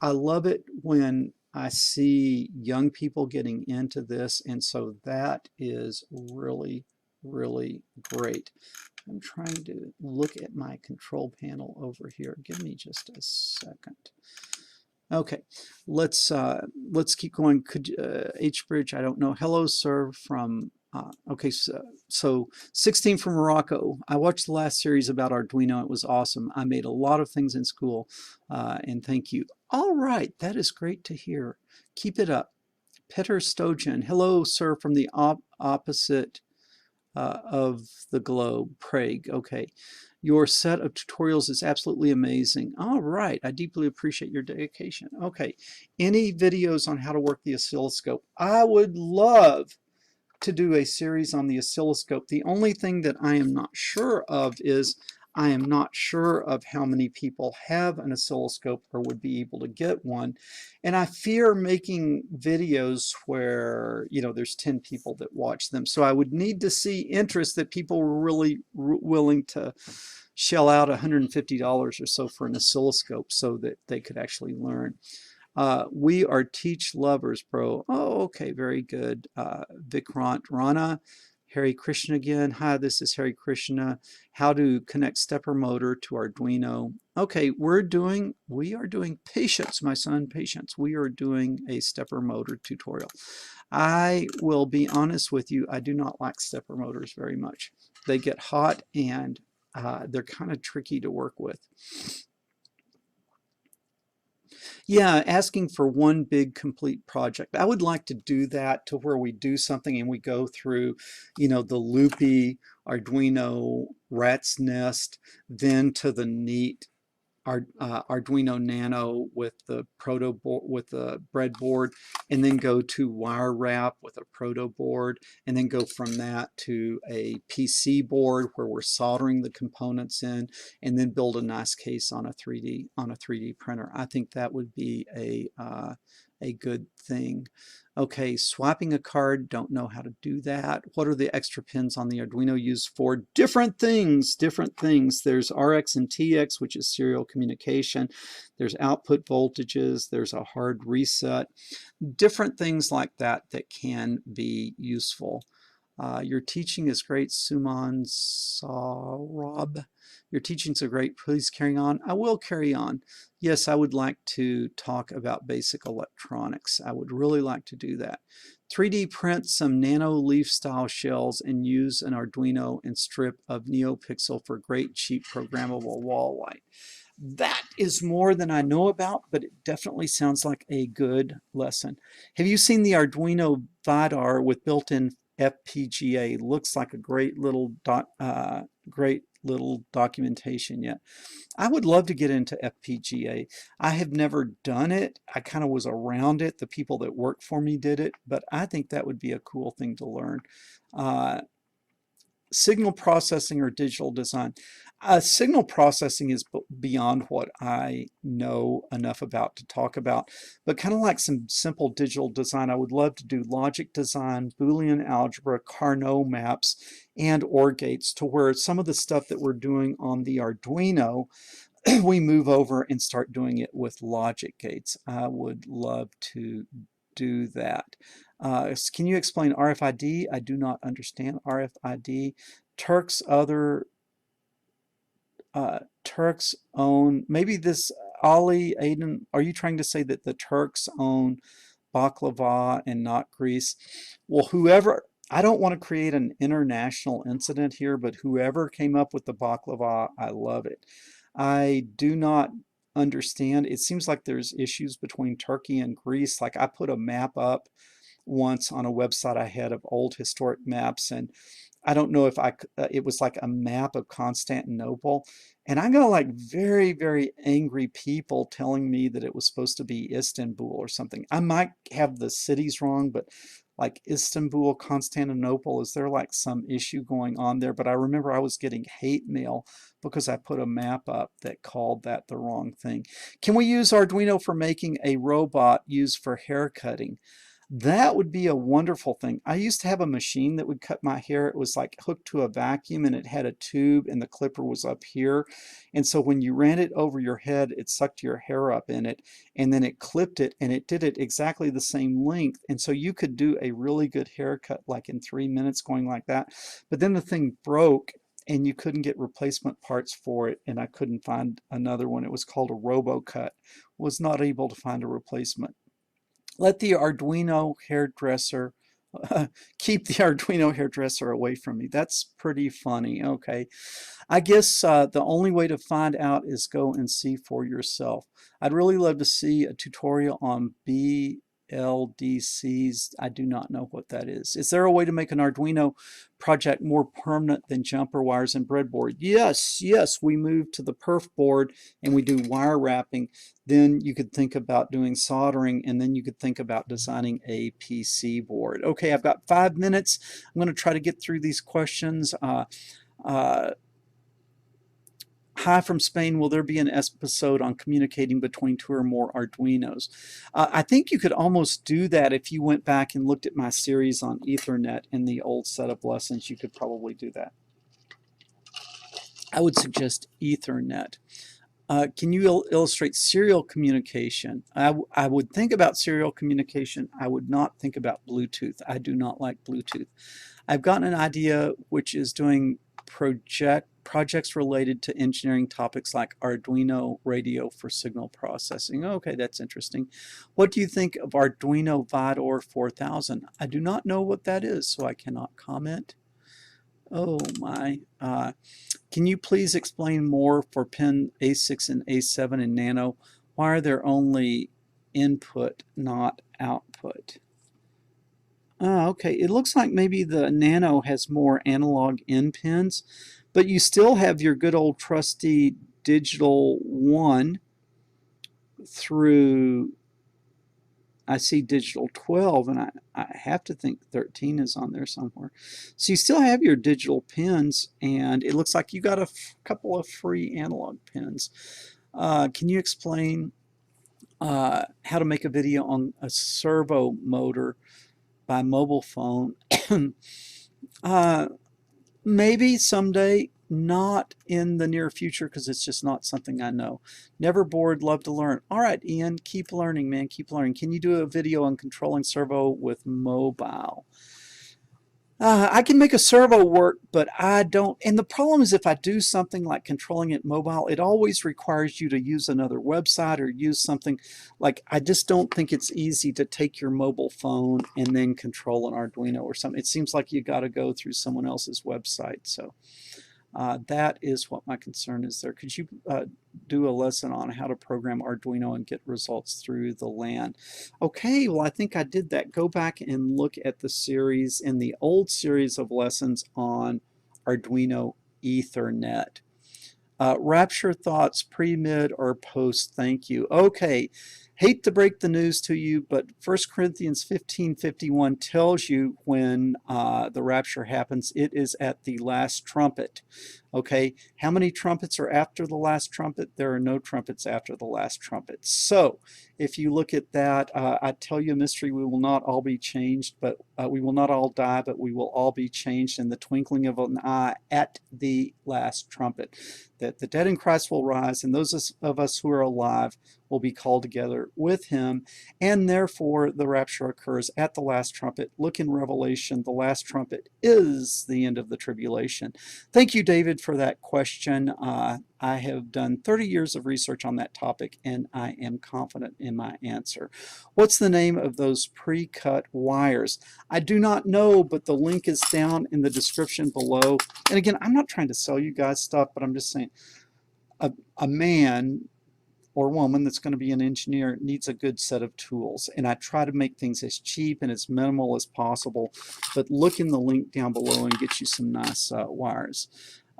love it when I see young people getting into this, and so that is really, really great. I'm trying to look at my control panel over here. Give me just a second. Okay, let's keep going. Could H-bridge? I don't know. Hello, sir. From okay, so 16 from Morocco. I watched the last series about Arduino. It was awesome. I made a lot of things in school, and thank you. All right, that is great to hear. Keep it up. Peter Stojan. Hello, sir, from the opposite of the globe, Prague. Okay. Your set of tutorials is absolutely amazing. All right, I deeply appreciate your dedication. Okay, any videos on how to work the oscilloscope? I would love to do a series on the oscilloscope. The only thing that I am not sure of is I am not sure of how many people have an oscilloscope or would be able to get one. And I fear making videos where, you know, there's 10 people that watch them. So I would need to see interest that people were really willing to shell out $150 or so for an oscilloscope so that they could actually learn. We are teach lovers, bro. Oh, okay, very good. Vikrant Rana. Hari Krishna again. Hi, this is Hari Krishna. How to connect stepper motor to Arduino. Okay, we are doing patience, my son, patience. We are doing a stepper motor tutorial. I will be honest with you, I do not like stepper motors very much. They get hot and they're kind of tricky to work with. Yeah, asking for one big complete project. I would like to do that to where we do something and we go through, you know, the loopy Arduino rat's nest, then to the neat Arduino Nano with the proto board, with the breadboard, and then go to wire wrap with a proto board, and then go from that to a PC board where we're soldering the components in, and then build a nice case on a 3D printer. I think that would be a good thing. Okay, swapping a card, don't know how to do that. What are the extra pins on the Arduino used for? Different things, different things. There's RX and TX, which is serial communication. There's output voltages. There's a hard reset. Different things like that that can be useful. Your teaching is great, Suman Saurabh. Your teachings are great. Please carry on. I will carry on. Yes, I would like to talk about basic electronics. I would really like to do that. 3D print some nano leaf style shells and use an Arduino and strip of NeoPixel for great cheap programmable wall light. That is more than I know about, but it definitely sounds like a good lesson. Have you seen the Arduino VIDAR with built-in FPGA? Looks like a great little documentation yet. I would love to get into FPGA. I have never done it. I kind of was around it. The people that worked for me did it, but I think that would be a cool thing to learn. Signal processing or digital design. Signal processing is beyond what I know enough about to talk about, but kind of like some simple digital design. I would love to do logic design, Boolean algebra, Carnot maps, and OR gates, to where some of the stuff that we're doing on the Arduino, we move over and start doing it with logic gates. I would love to do that. Can you explain RFID? I do not understand RFID. Turks own, maybe this, Ali, Aiden, are you trying to say that the Turks own baklava and not Greece? Well, whoever, I don't want to create an international incident here, but whoever came up with the baklava, I love it. I do not understand. It seems like there's issues between Turkey and Greece. Like I put a map up once on a website I had of old historic maps, and I don't know if it was like a map of Constantinople, and I got like very, very angry people telling me that it was supposed to be Istanbul or something. I might have the cities wrong, but like Istanbul, Constantinople, is there like some issue going on there? But I remember I was getting hate mail because I put a map up that called that the wrong thing. Can we use Arduino for making a robot used for hair cutting? That would be a wonderful thing. I used to have a machine that would cut my hair. It was like hooked to a vacuum and it had a tube and the clipper was up here. And so when you ran it over your head, it sucked your hair up in it and then it clipped it and it did it exactly the same length. And so you could do a really good haircut like in 3 minutes going like that. But then the thing broke and you couldn't get replacement parts for it, and I couldn't find another one. It was called a RoboCut. Was not able to find a replacement. Let the Arduino hairdresser keep the Arduino hairdresser away from me. That's pretty funny. Okay. I guess the only way to find out is go and see for yourself. I'd really love to see a tutorial on BLDCs. I do not know what that is. Is there a way to make an Arduino project more permanent than jumper wires and breadboard? Yes, yes, we move to the perf board and we do wire wrapping. Then you could think about doing soldering, and then you could think about designing a PC board. Okay, I've got 5 minutes. I'm going to try to get through these questions. Hi from Spain, will there be an episode on communicating between 2 or more Arduinos? I think you could almost do that if you went back and looked at my series on Ethernet in the old set of lessons. You could probably do that. I would suggest Ethernet. Can you illustrate serial communication? I would think about serial communication. I would not think about Bluetooth. I do not like Bluetooth. I've gotten an idea which is doing projects related to engineering topics like Arduino radio for signal processing. Okay, that's interesting. What do you think of Arduino Vidor 4000? I do not know what that is, so I cannot comment. Oh my. Can you please explain more for pin A6 and A7 and nano? Why are there only input, not output? Okay, it looks like maybe the nano has more analog in pins, but you still have your good old trusty digital 1 through, I see digital 12, and I have to think 13 is on there somewhere. So you still have your digital pins, and it looks like you got a couple of free analog pins. Can you explain how to make a video on a servo motor by mobile phone? Maybe someday, not in the near future because it's just not something I know. Never bored, love to learn. All right, Ian, keep learning, man, keep learning. Can you do a video on controlling servo with mobile? I can make a servo work, but I don't. And the problem is if I do something like controlling it mobile, it always requires you to use another website or use something. Like, I just don't think it's easy to take your mobile phone and then control an Arduino or something. It seems like you got to go through someone else's website. So that is what my concern is there. Could you do a lesson on how to program Arduino and get results through the LAN? Okay, well, I think I did that. Go back and look at the series, in the old series of lessons on Arduino Ethernet. Rapture thoughts, pre, mid, or post? Thank you. Okay, hate to break the news to you, but 1 Corinthians 15:51 tells you when the rapture happens. It is at the last trumpet. Okay, how many trumpets are after the last trumpet? There are no trumpets after the last trumpet. So if you look at that, I tell you a mystery, we will not all be changed, but we will not all die, but we will all be changed in the twinkling of an eye at the last trumpet. That the dead in Christ will rise, and those of us who are alive will be called together with him, and therefore the rapture occurs at the last trumpet. Look in Revelation, the last trumpet is the end of the tribulation. Thank you, David, for that question. I have done 30 years of research on that topic, and I am confident in my answer. What's the name of those pre-cut wires? I do not know, but the link is down in the description below. And again, I'm not trying to sell you guys stuff, but I'm just saying a man or woman that's going to be an engineer needs a good set of tools. And I try to make things as cheap and as minimal as possible. But look in the link down below and get you some nice wires.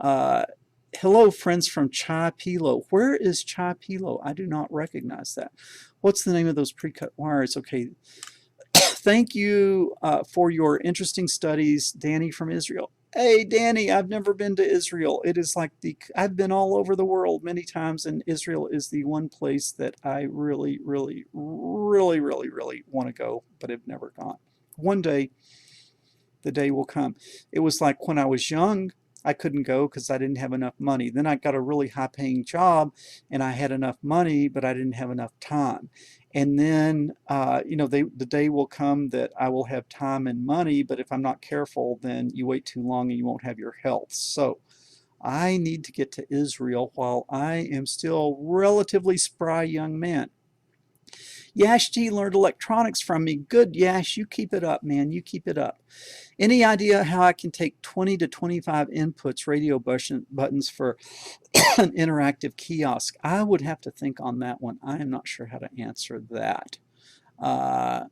Hello, friends from Chai Pilo. Where is Chai Pilo? I do not recognize that. What's the name of those pre-cut wires? Okay. Thank you for your interesting studies, Danny from Israel. Hey, Danny, I've never been to Israel. It is like I've been all over the world many times, and Israel is the one place that I really, really, really, really, really want to go, but have never gone. One day, the day will come. It was like when I was young, I couldn't go because I didn't have enough money. Then I got a really high-paying job, and I had enough money, but I didn't have enough time. And then, the day will come that I will have time and money, but if I'm not careful, then you wait too long and you won't have your health. So I need to get to Israel while I am still relatively spry young man. Yash G learned electronics from me. Good, Yash. You keep it up, man. You keep it up. Any idea how I can take 20 to 25 inputs, radio buttons for an interactive kiosk? I would have to think on that one. I am not sure how to answer that. A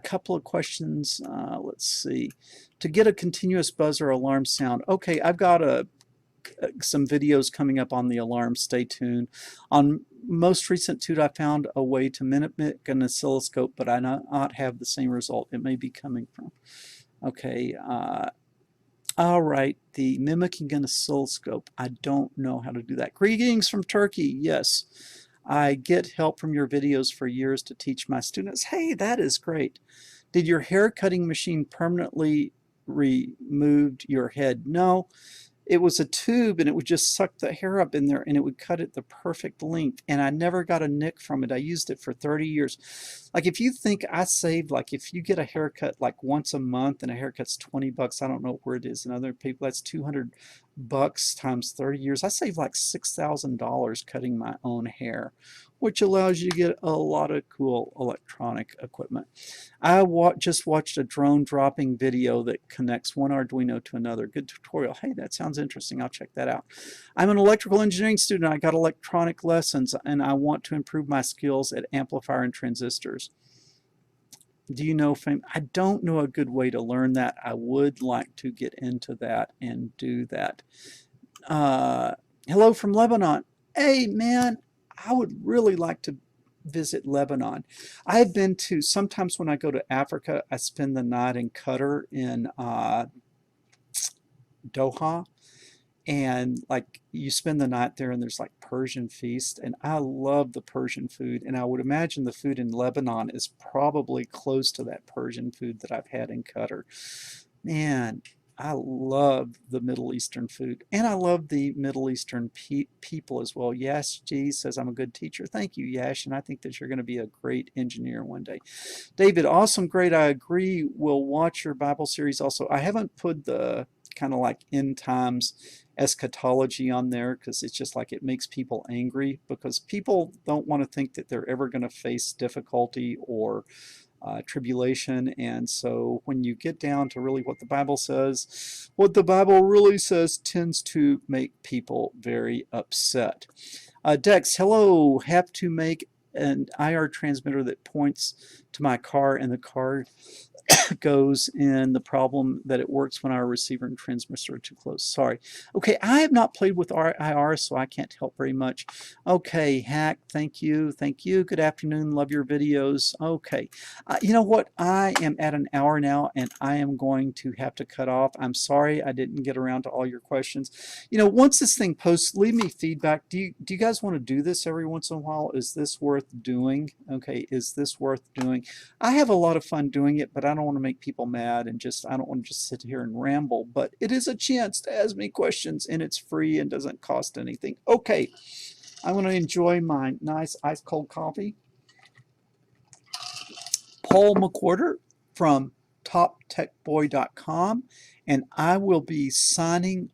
couple of questions. Let's see. To get a continuous buzz or alarm sound. Okay, I've got some videos coming up on the alarm. Stay tuned. On most recent tune, I found a way to mimic an oscilloscope, but I not have the same result. It may be coming from. Okay. All right. The mimicking an oscilloscope. I don't know how to do that. Greetings from Turkey. Yes. I get help from your videos for years to teach my students. Hey, that is great. Did your hair cutting machine permanently removed your head? No. It was a tube and it would just suck the hair up in there and it would cut it the perfect length. And I never got a nick from it. I used it for 30 years. Like if you think I saved, like if you get a haircut like once a month and a haircut's 20 bucks, I don't know where it is in other people, that's 200 bucks times 30 years. I saved like $6,000 cutting my own hair, which allows you to get a lot of cool electronic equipment. I just watched a drone dropping video that connects one Arduino to another. Good tutorial. Hey, that sounds interesting. I'll check that out. I'm an electrical engineering student. I got electronic lessons and I want to improve my skills at amplifier and transistors. Do you know, I don't know a good way to learn that. I would like to get into that and do that. Hello from Lebanon. Hey, man, I would really like to visit Lebanon. I've been to, sometimes when I go to Africa, I spend the night in Qatar in Doha. And like you spend the night there and there's like Persian feast, and I love the Persian food, and I would imagine the food in Lebanon is probably close to that Persian food that I've had in Qatar. Man, I love the Middle Eastern food, and I love the Middle Eastern people as well. Yash G says I'm a good teacher. Thank you, Yash, and I think that you're going to be a great engineer one day. David, awesome, great, I agree. We'll watch your Bible series also. I haven't put the kind of like end times eschatology on there because it's just like it makes people angry, because people don't want to think that they're ever going to face difficulty or tribulation. And so when you get down to really what the Bible says, what the Bible really says tends to make people very upset. Dex, hello, have to make an IR transmitter that points to my car and the car goes in. The problem that it works when our receiver and transmitter are too close. Sorry. Okay, I have not played with IR, so I can't help very much. Okay, Hack, thank you. Thank you. Good afternoon. Love your videos. Okay. You know what? I am at an hour now, and I am going to have to cut off. I'm sorry I didn't get around to all your questions. You know, once this thing posts, leave me feedback. Do you guys want to do this every once in a while? Is this worth doing? Okay, is this worth doing? I have a lot of fun doing it, but I don't want to make people mad and I don't want to just sit here and ramble, but it is a chance to ask me questions, and it's free and doesn't cost anything. Okay, I'm going to enjoy my nice ice cold coffee. Paul McWhorter from toptechboy.com, and I will be signing